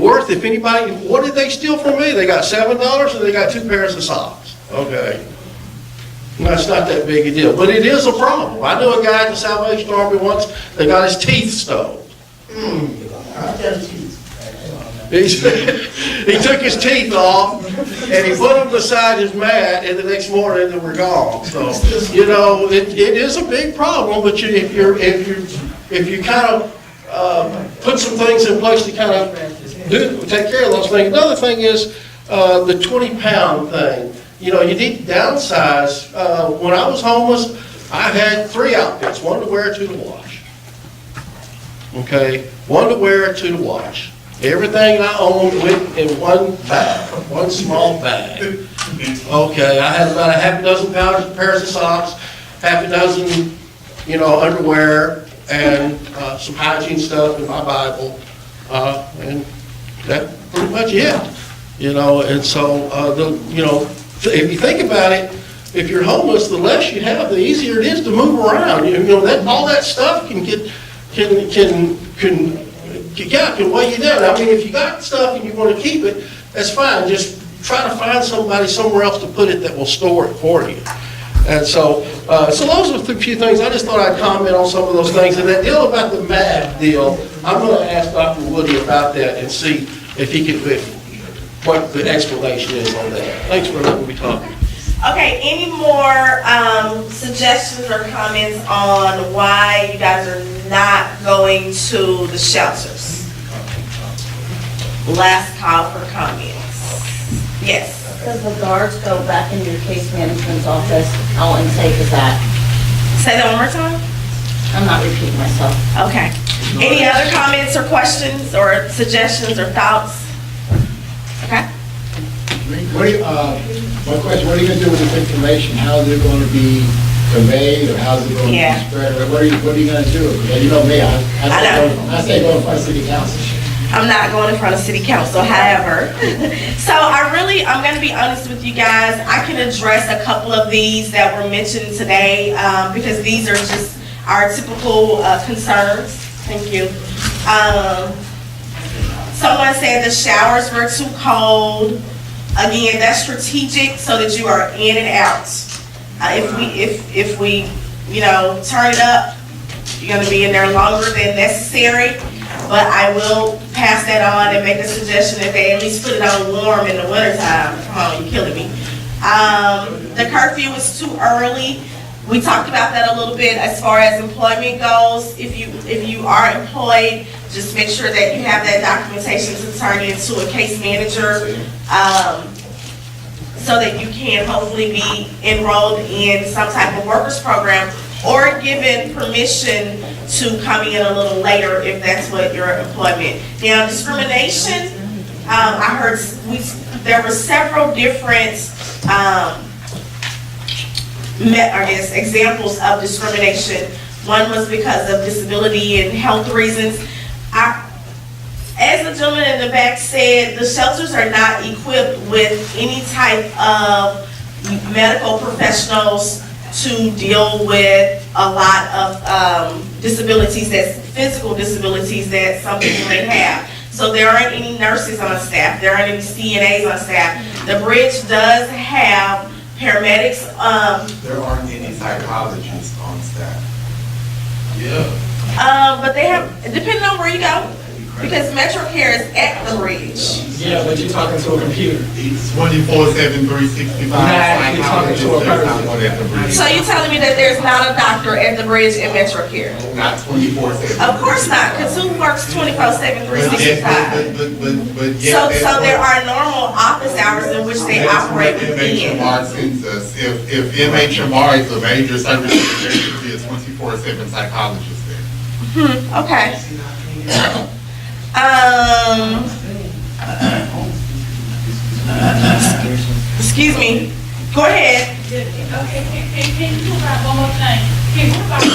worth, if anybody, what did they steal from me? They got $7 and they got 2 pairs of socks. Okay. That's not that big a deal, but it is a problem. I knew a guy at the Salvation Army once, they got his teeth stolen. He took his teeth off and he put them beside his mat, and the next morning they were gone. So, it is a big problem, but if you kind of put some things in place to kind of take care of those things. Another thing is the 20-pound thing. You need to downsize. When I was homeless, I had 3 outfits, 1 to wear, 2 to wash. Okay, 1 to wear, 2 to wash. Everything I owned went in 1 bag, 1 small bag. Okay, I had about a half a dozen pairs of socks, half a dozen, underwear, and some hygiene stuff and my Bible, and that's pretty much it. And so, if you think about it, if you're homeless, the less you have, the easier it is to move around. All that stuff can weigh you down. I mean, if you got stuff and you want to keep it, that's fine. Just try to find somebody somewhere else to put it that will store it for you. And so those are the few things. I just thought I'd comment on some of those things. And that deal about the MAP deal, I'm going to ask Dr. Woody about that and see if he could, what the explanation is on that. Thanks for letting me talk. Okay, any more suggestions or comments on why you guys are not going to the shelters? Last call for comments. Yes. Because the guards go back into your case management's office. How unsafe is that? Say that one more time. I'm not repeating myself. Okay. Any other comments or questions or suggestions or thoughts? Okay. One question, what are you going to do with this information? How is it going to be conveyed, or how is it going to be spread? Or what are you going to do? You know me, I say go in front of city council. I'm not going in front of city council, however. So I'm going to be honest with you guys. I can address a couple of these that were mentioned today because these are just our typical concerns. Thank you. Someone said the showers were too cold. Again, that's strategic so that you are in and out. If we turn it up, you're going to be in there longer than necessary. But I will pass that on and make a suggestion that they at least put it on warm in the wintertime. Come on, you're killing me. The curfew is too early. We talked about that a little bit as far as employment goes. If you are employed, just make sure that you have that documentation to turn into a case manager so that you can hopefully be enrolled in some type of workers program or given permission to come in a little later if that's what your employment. Now, discrimination, I heard there were several different examples of discrimination. One was because of disability and health reasons. As the gentleman in the back said, the shelters are not equipped with any type of medical professionals to deal with a lot of disabilities, physical disabilities that some people may have. So there aren't any nurses on staff, there aren't any CNAs on staff. The bridge does have paramedics. There aren't any psychologists on staff. Yeah. But they have, depending on where you go, because MetroCare is at the bridge. Yeah, but you're talking to a computer. It's 24/7, 365. You're talking to a person. So you're telling me that there's not a doctor at the bridge in MetroCare? Not 24/7. Of course not, because who works 24/7, 365? But So there are normal office hours in which they operate within. MHMR census. If MHMR is a major service, there should be a 24/7 psychologist there. Okay. Excuse me. Go ahead. Okay, can you talk about one more thing? Okay, what about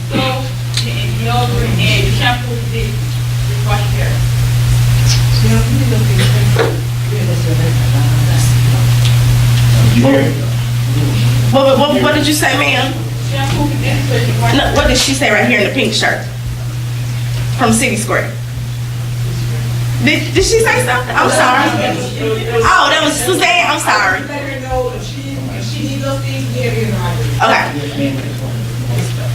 soap and deodorant and shampoo and dish, wash your hair? What did you say, ma'am? Shampoo and dish, wash. No, what did she say right here in the pink shirt? From City Square. Did she say something? I'm sorry. Oh, that was Suzanne, I'm sorry. Let her know if she needs those things, get her in the library. Okay.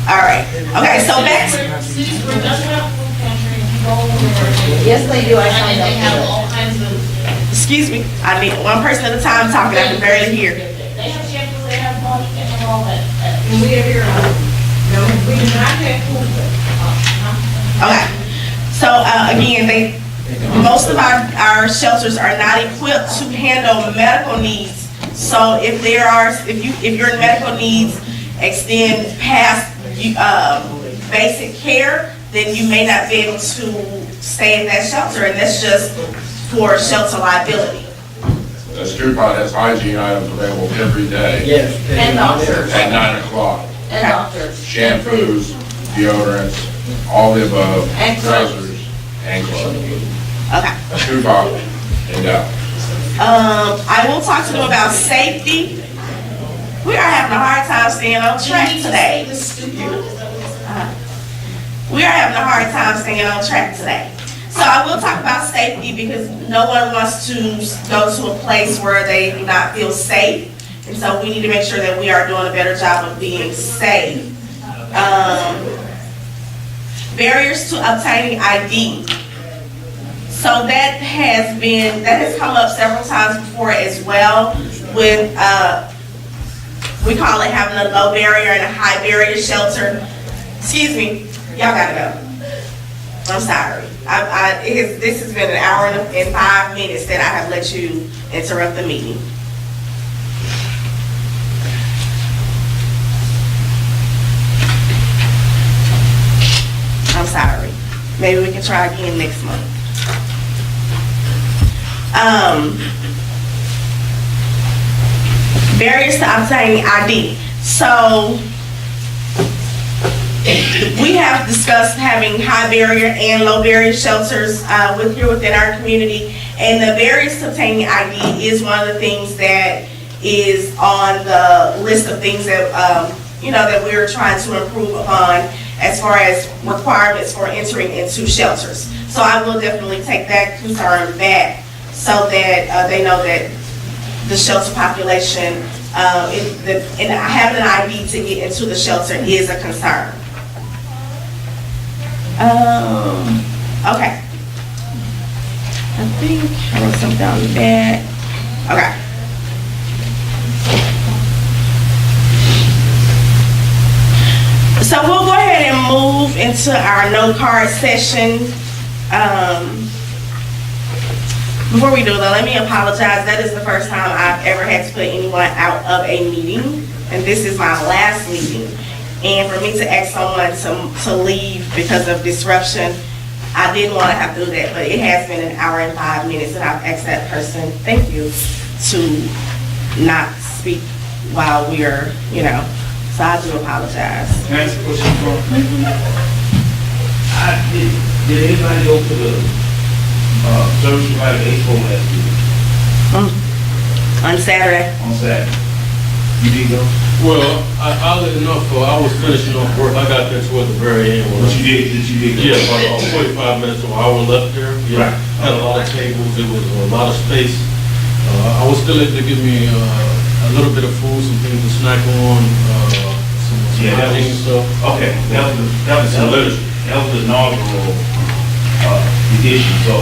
All right. Okay, so back. City Square doesn't have a food pantry, and you go over there. Yes, they do, I signed And they have up all kinds of, Excuse me, I need one person at a time talking, I can barely hear. they have shampoo, they have wash, they have all that. And we are here, no, we do not have food. Okay. So, again, most of our shelters are not equipped to handle medical needs. So if your medical needs extend past, basic care, then you may not be able to stay in that shelter, and that's just for shelter liability. The street pod has hygiene items available every day. Yes. And doctors. At 9 o'clock. And doctors. Shampoos, deodorants, all the above. And clothes. Dressers, and clothes. Okay. Street pod in Dallas. I will talk to them about safety. We are having a hard time staying on track today. We are having a hard time staying on track today. So I will talk about safety because no one wants to go to a place where they do not feel safe. And so we need to make sure that we are doing a better job of being safe. Barriers to obtaining ID. So that has come up several times before as well with, we call it having a low barrier and a high barrier shelter. Excuse me, y'all gotta go. I'm sorry. This has been an hour and 5 minutes that I have let you interrupt the meeting. I'm sorry. Maybe we can try again next month. Barriers to obtaining ID. So we have discussed having high barrier and low barrier shelters within our community, and the barriers to obtaining ID is one of the things that is on the list of things that that we're trying to improve upon as far as requirements for entering into shelters. So I will definitely take that concern back so that they know that the shelter population and having an ID to get into the shelter is a concern. Okay. I think I wrote something down the back. Okay. So we'll go ahead and move into our no card session. Before we do though, let me apologize. That is the first time I've ever had to put anyone out of a meeting, and this is my last meeting. And for me to ask someone to leave because of disruption, I didn't want to have to do that, but it has been an hour and 5 minutes, and I've asked that person, thank you, to not speak while we're, so I do apologize. Can I ask a question, bro? Did anybody go to the service provider expo last week? On Saturday. On Saturday. You did go? Well, oddly enough, I was finishing off work. I got there towards the very end. But you did go? Yeah, about 45 minutes or an hour left there. Yeah, Right. had a lot of tables. It was a lot of space. I was still able to give me a little bit of food, some things to snack on, some hygiene stuff. Okay, that was the inaugural edition, so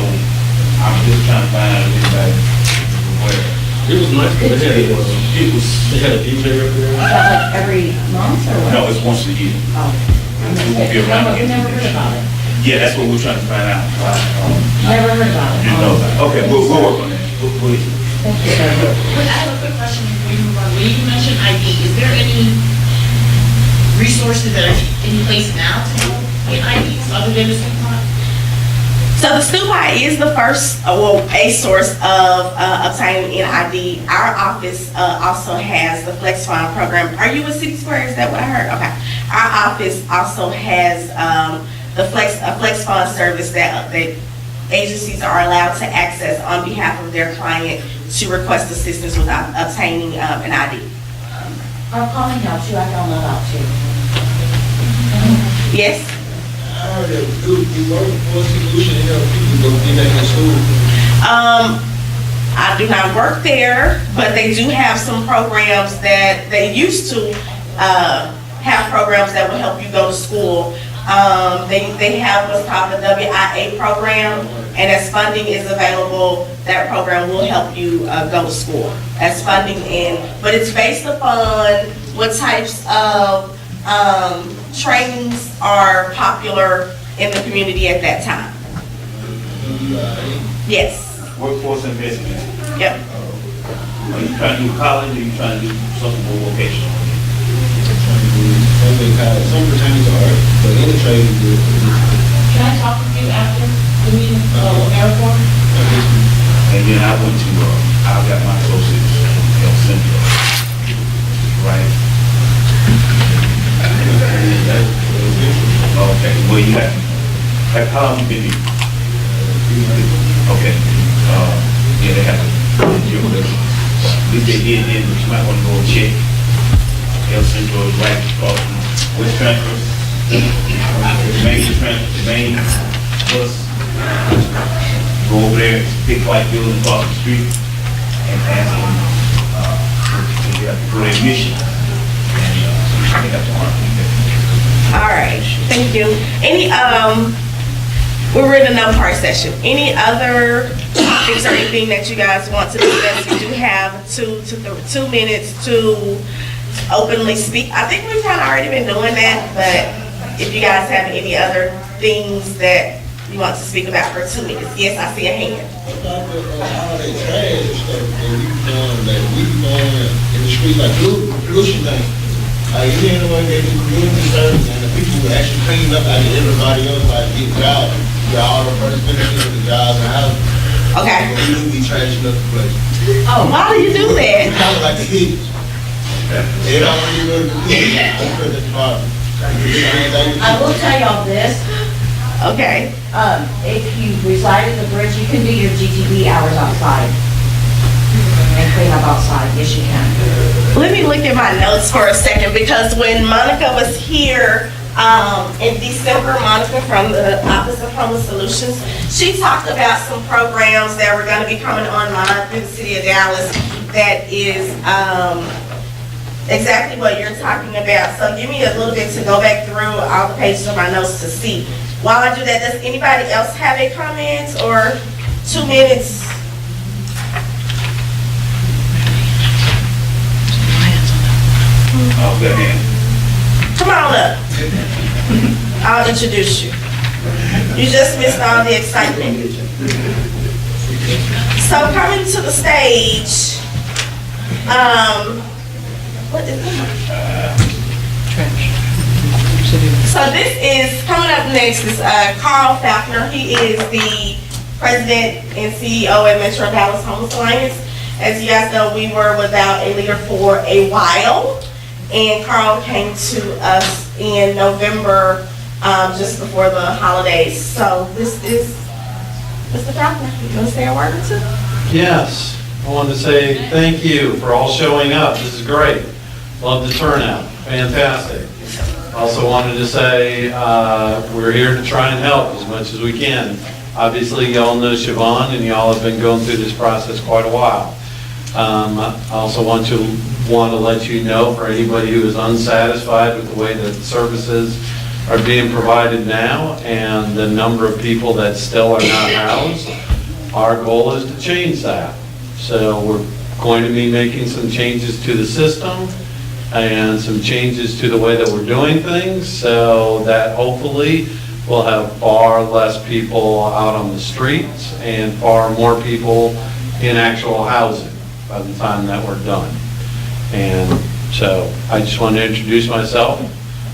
I'm just trying to find out if anybody was aware. It was nice. They had a DJ up there. Like every month or what? No, it's once a year. Oh. We won't be around You again. never heard about it? Yeah, that's what we're trying to find out. Never heard about it? Didn't know about it. Okay, we'll work on that. Please. Thank you. But I have a quick question before you move on. When you mentioned ID, is there any resources that are in place now to get IDs other than the street pod? So the SNUPI is the first, a source of obtaining NID. Our office also has the Flex Fund program. Are you with City Square? Is that what I heard? Okay. Our office also has the Flex Fund service that agencies are allowed to access on behalf of their client to request assistance with obtaining an ID. Our calling helps you, I don't know about you. Yes? I heard that you work for a solution to help people go get back in school. I do not work there, but they do have some programs that they used to have programs that will help you go to school. They have what's called the WIA program, and as funding is available, that program will help you go to school. As funding but it's based upon what types of trainings are popular in the community at that time. Yes. Workforce investment. Yep. Are you trying to do college or are you trying to do something more vocational? Some pertains to art, but any trade is good. Can I talk with you after the meeting, Airport? And then I went to, I got my associates in El Centro, right? Okay, well, you have, how long you been here? Okay, yeah, they have at least they did then, but you might want to go check. El Centro is right across from West Transfers, the main bus. Go over there, big white building across the street, and ask them, if they have to go to admission. And they have to mark it. All right, thank you. We're in a no-part session. Any other topics or anything that you guys want to discuss? You do have 2 minutes to openly speak. I think we've kind of already been doing that, but if you guys have any other things that you want to speak about for 2 minutes. Yes, I see a hand. About the holiday trash and stuff that we doing in the street, like pollution thing. You hear the one that do community service and the people who actually clean up after everybody else, like get jobs. Get all the first benefits of the jobs and houses. Okay. We do be trashing up the place. Oh, why do you do that? It's kind of like the heat. They don't really go to the heat. I will tell y'all this. Okay. If you reside at the bridge, you can do your GTB hours outside and clean up outside. Yes, you can. Let me look at my notes for a second, because when Monica was here in December, Monica from the Office of Homeless Solutions, she talked about some programs that were going to be coming online through the city of Dallas that is exactly what you're talking about. So give me a little bit to go back through all the pages of my notes to see. While I do that, does anybody else have a comment or 2 minutes? Oh, good hand. Come on up. I'll introduce you. You just missed all the excitement. So coming to the stage, what is this? So this is, coming up next is Carl Falconer. He is the president and CEO at Metro Dallas Homeless Alliance. As you guys know, we were without a leader for a while, and Carl came to us in November, just before the holidays. So this is Mr. Falconer. You want to say a word or two? Yes, I wanted to say thank you for all showing up. This is great. Love the turnout. Fantastic. Also wanted to say we're here to try and help as much as we can. Obviously, y'all know Siobhan, and y'all have been going through this process quite a while. I also want to let you know, for anybody who is unsatisfied with the way that the services are being provided now and the number of people that still are not housed, our goal is to change that. So we're going to be making some changes to the system and some changes to the way that we're doing things, so that hopefully we'll have far less people out on the streets and far more people in actual housing by the time that we're done. And so I just want to introduce myself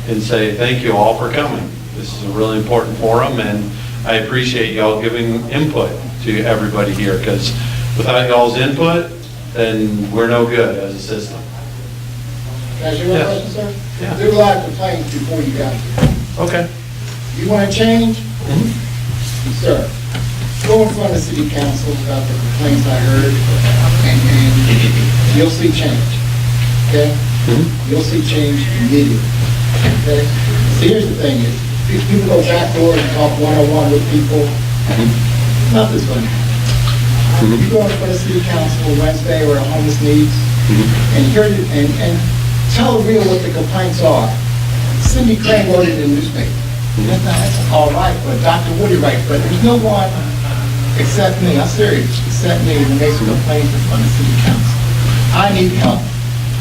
and say thank you all for coming. This is a really important forum, and I appreciate y'all giving input to everybody here, because without y'all's input, then we're no good as a system. Can I ask you one Yes. question, sir? Yeah. There were a lot of complaints before you got here. Okay. You want to change? Sir, go in front of city council about the complaints I heard, and you'll see change, okay? You'll see change immediately, okay? So here's the thing is, people go backdoor and talk one-on-one with people, nothing's going to happen. You go in front of city council Wednesday or homeless needs, and hear it, and tell real what the complaints are. Cindy Crane wrote it in the newspaper. That's all right, but Dr. Woody writes, but there's no one except me, I'm serious, except me, who makes complaints in front of city council. I need help.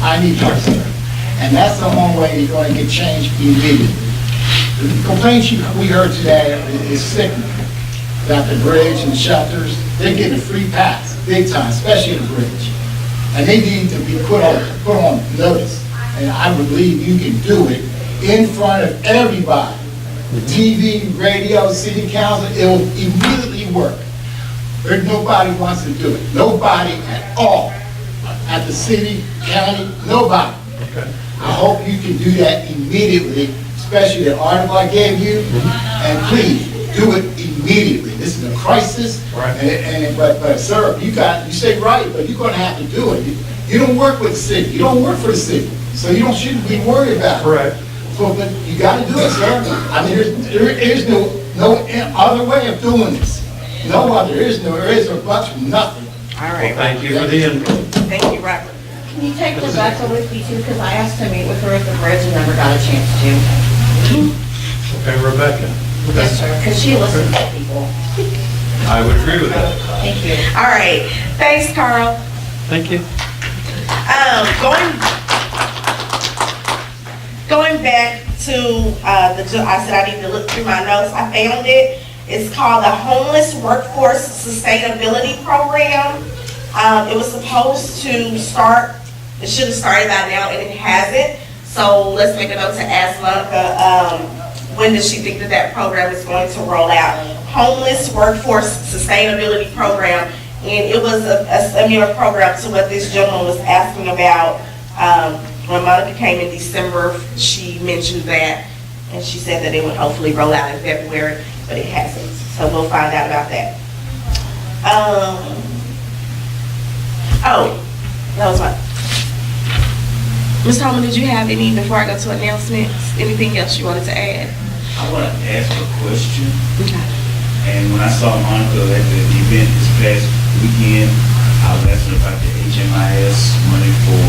I need help, sir. And that's the only way you're going to get change immediately. The complaints we heard today is sickening. About the bridge and shelters, they're getting a free pass, big time, especially the bridge. And they need to be put on notice. And I believe you can do it in front of everybody. TV, radio, city council, it will immediately work. But nobody wants to do it. Nobody at all. At the city, county, nobody. Okay. I hope you can do that immediately, especially the article I gave you. And please, do it immediately. This is a crisis. Right. But sir, you say right, but you're gonna have to do it. You don't work with the city. You don't work for the city. So you shouldn't be worried about it. Correct. So, but you gotta do it, sir. I mean, there is no other way of doing this. No other, there is a bunch of nothing. All right. Well, thank you for the input. Thank you, Robert. Can you take Rebecca with you too, because I asked to meet with her at the bridge and never got a chance to. Okay, Rebecca. Yes, sir, because she listens to people. I would agree with that. Thank you. All right. Thanks, Carl. Thank you. Going back to I said I need to look through my notes. I found it. It's called the Homeless Workforce Sustainability Program. It was supposed to start, it should have started by now, and it hasn't. So let's make a note to ask Monica, when does she think that program is going to roll out? Homeless Workforce Sustainability Program. And it was a similar program to what this gentleman was asking about. When Monica came in December, she mentioned that, and she said that it would hopefully roll out in February, but it hasn't. So we'll find out about that. That was one. Ms. Holman, did you have any, before I go to announcements, anything else you wanted to add? I want to ask a question. Okay. And when I saw Monica at the event this past weekend, I was asking about the HMIS money for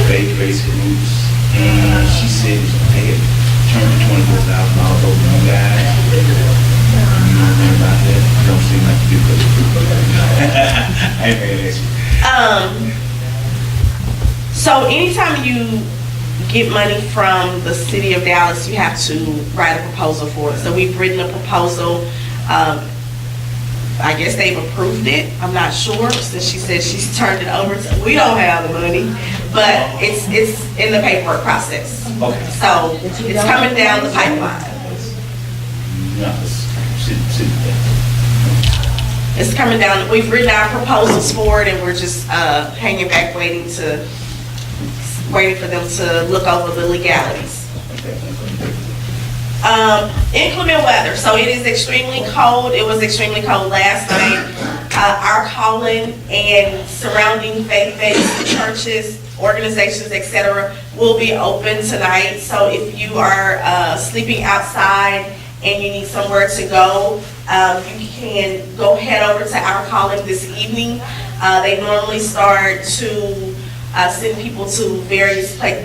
faith-based groups, and she said they had turned $24,000 over to you guys. You know anything about that? You don't seem like you do. I ain't gonna ask you. So anytime you get money from the city of Dallas, you have to write a proposal for it. So we've written a proposal. I guess they've approved it. I'm not sure, since she said she's turned it over to, we don't have the money, but it's in the paperwork process. Okay. So it's coming down the pipeline. It's coming down, we've written our proposals for it, and we're just hanging back waiting for them to look over the legalities. Inclement weather, so it is extremely cold. It was extremely cold last night. Our calling and surrounding faith-based churches, organizations, etc., will be open tonight. So if you are sleeping outside and you need somewhere to go, you can go head over to our calling this evening. They normally start to send people to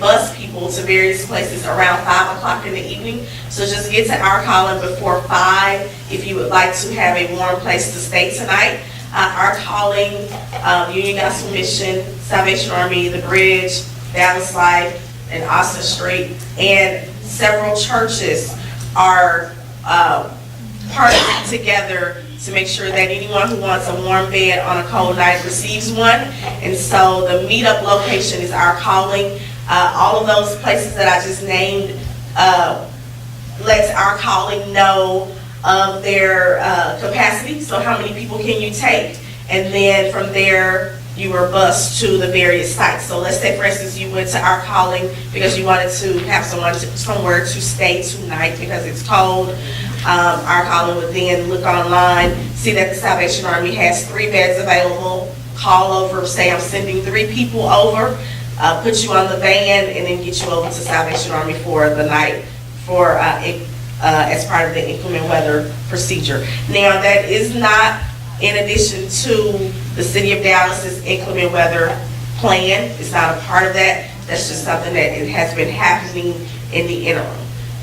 bus people to various places around 5 o'clock in the evening. So just get to our calling before 5 if you would like to have a warm place to stay tonight. Our calling, Union Gospel Mission, Salvation Army, The Bridge, Dallas Life, and Austin Street, and several churches are partnering together to make sure that anyone who wants a warm bed on a cold night receives one. And so the meetup location is our calling. All of those places that I just named lets our calling know of their capacity, so how many people can you take? And then from there, you were bused to the various sites. So let's say, for instance, you went to our calling because you wanted to have somewhere to stay tonight because it's cold. Our calling would then look online, see that the Salvation Army has 3 beds available, call over, say I'm sending 3 people over, put you on the van, and then get you over to Salvation Army for the night for as part of the inclement weather procedure. Now, that is not in addition to the City of Dallas's inclement weather plan. It's not a part of that. That's just something that it has been happening in the interim.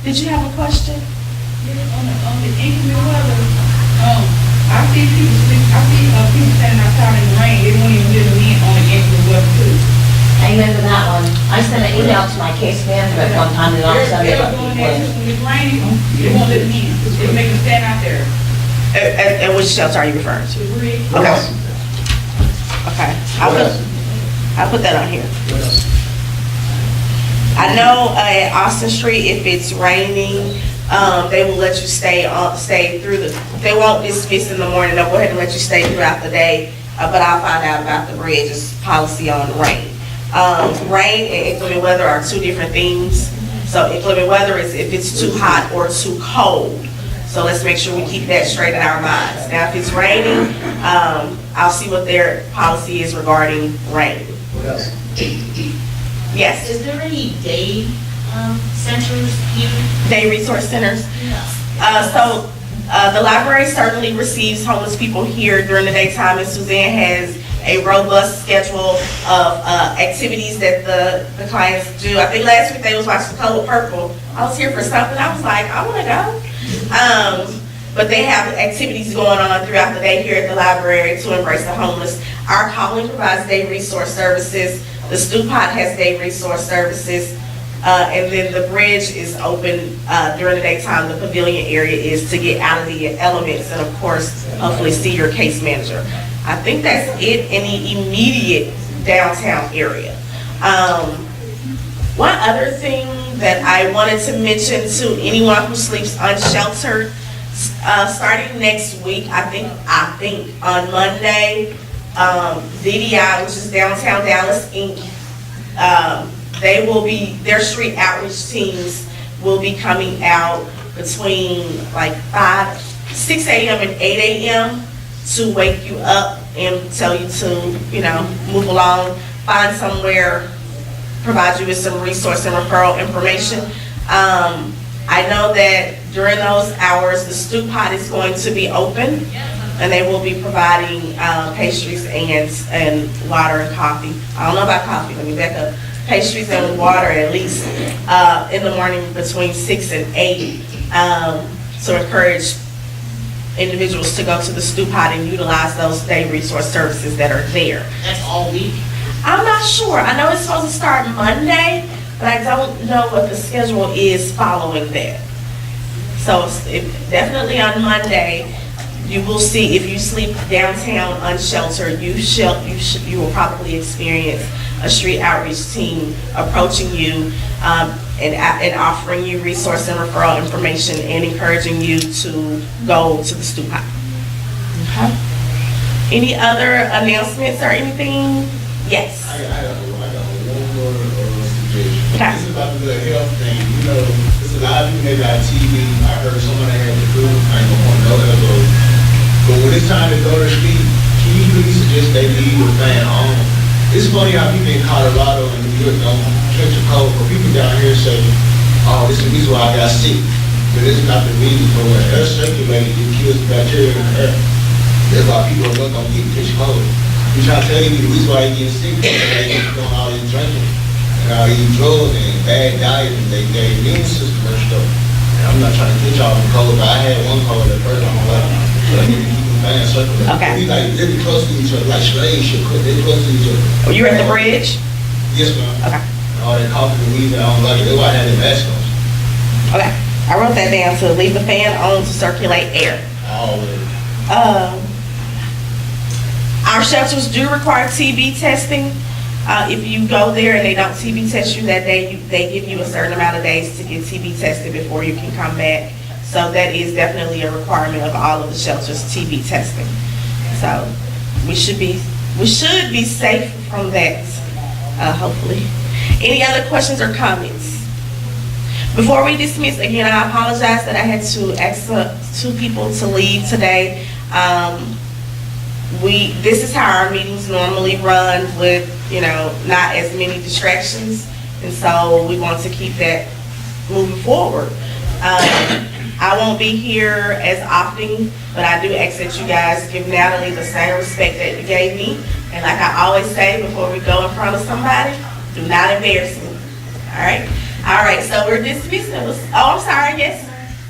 Did you have a question? On the inclement weather, I see people people standing outside in the rain, they won't even let them in on the inclement weather too. Amen to that one. I sent an email to my case manager at one time, and all of a sudden, They're doing that too, when it's raining, they won't let them in, they make them stand out there. And which shelter are you referring to? The bridge. Okay. Okay. I'll put that on here. I know at Austin Street, if it's raining, they will let you stay through they won't dismiss in the morning. They'll go ahead and let you stay throughout the day. But I'll find out about the bridge's policy on rain. Rain and inclement weather are 2 different things. So inclement weather is if it's too hot or too cold. So let's make sure we keep that straight in our minds. Now, if it's raining, I'll see what their policy is regarding rain. What else? Yes. Is there any day centers here? Day resource centers. So the library certainly receives homeless people here during the daytime, and Suzanne has a robust schedule of activities that the clients do. I think last week they was watching Color Purple. I was here for something. I was like, I want to go. But they have activities going on throughout the day here at the library to embrace the homeless. Our calling provides day resource services. The Stew Pot has day resource services. And then the bridge is open during the daytime. The pavilion area is to get out of the elements and, of course, hopefully see your case manager. I think that's it in the immediate downtown area. One other thing that I wanted to mention to anyone who sleeps unsheltered, starting next week, I think on Monday, DDI, which is Downtown Dallas Inc., their street outreach teams will be coming out between like 6 a.m. and 8 a.m. to wake you up and tell you to, move along, find somewhere, provide you with some resource and referral information. I know that during those hours, the Stew Pot is going to be open, and they will be providing pastries and water and coffee. I don't know about coffee, let me back up. Pastries and water at least in the morning between 6 and 8 to encourage individuals to go to the Stew Pot and utilize those day resource services that are there. That's all week? I'm not sure. I know it's supposed to start Monday, but I don't know what the schedule is following that. So definitely on Monday, you will see if you sleep downtown unsheltered, you will probably experience a street outreach team approaching you and offering you resource and referral information and encouraging you to go to the Stew Pot. Okay. Any other announcements or anything? Yes. I got one more suggestion. Okay. This is about the health thing. There's a lot of people that got TV. I heard someone that had the flu. I ain't gonna point no elbow. But when it's time to go to sleep, can you please suggest they leave the fan on? It's funny how people in Colorado and New York don't catch a cold, but people down here say, oh, this is the reason why I got sick. But this is not the reason for when air circulating, it kills the bacteria in the air. That's why people are not getting catch cold. We try to tell you the reason why you get sick because they get doing all this drinking and all these drugs and bad diet and their immune system messed up. And I'm not trying to get y'all from cold, but I had one cold at first. I'm like, but I need to keep the fan circulating. Okay. We like really close to each other, like slaves should quit. They close to each other. Oh, you at the bridge? Yes, ma'am. Okay. And all that coffee and weed, I don't like it. That's why I had the mask on. Okay. I wrote that down to leave the fan on to circulate air. Always. Our shelters do require TB testing. If you go there and they don't TB test you that day, they give you a certain amount of days to get TB tested before you can come back. So that is definitely a requirement of all of the shelters, TB testing. So we should be safe from that, hopefully. Any other questions or comments? Before we dismiss, again, I apologize that I had to ask 2 people to leave today. This is how our meetings normally run with, not as many distractions. And so we want to keep that moving forward. I won't be here as often, but I do ask that you guys give Natalie the same respect that you gave me. And like I always say before we go in front of somebody, do not embarrass me. All right? All right, so we're dismissed. I'm sorry, yes?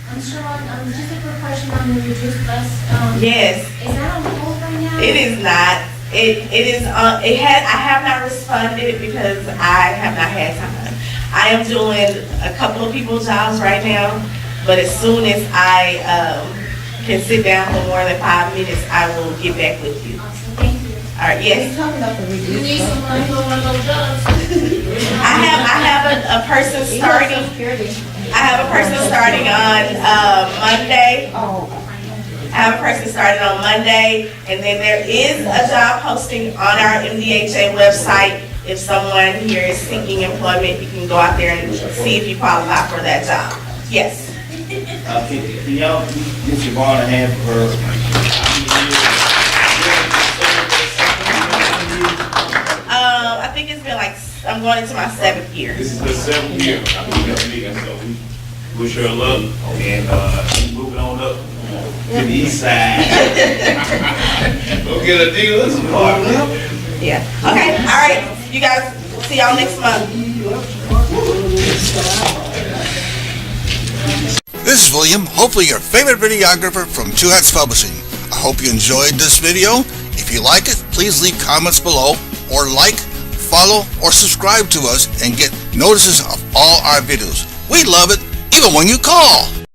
I'm sure, just a quick question on the reduced bus. Yes. Is that on hold right now? It is not. I have not responded because I have not had time. I am doing a couple of people's jobs right now, but as soon as I can sit down for more than 5 minutes, I will get back with you. Awesome, thank you. All right, yes. Talking about the reduced. You need somebody for one of those jobs. I have a person starting. I have a person starting on Monday. I have a person starting on Monday, and then there is a job posting on our MDHA website. If someone here is seeking employment, you can go out there and see if you qualify for that job. Yes. Can y'all get Siobhan a hand for her? I think it's been I'm going into my 7th year. This is the 7th year. So we wish her luck and moving on up to the east side. Go get a deal. Yeah. Okay. All right. You guys, see y'all next month. This is William, hopefully your favorite videographer from Two Hats Publishing. I hope you enjoyed this video. If you like it, please leave comments below or like, follow, or subscribe to us and get notices of all our videos. We love it, even when you call.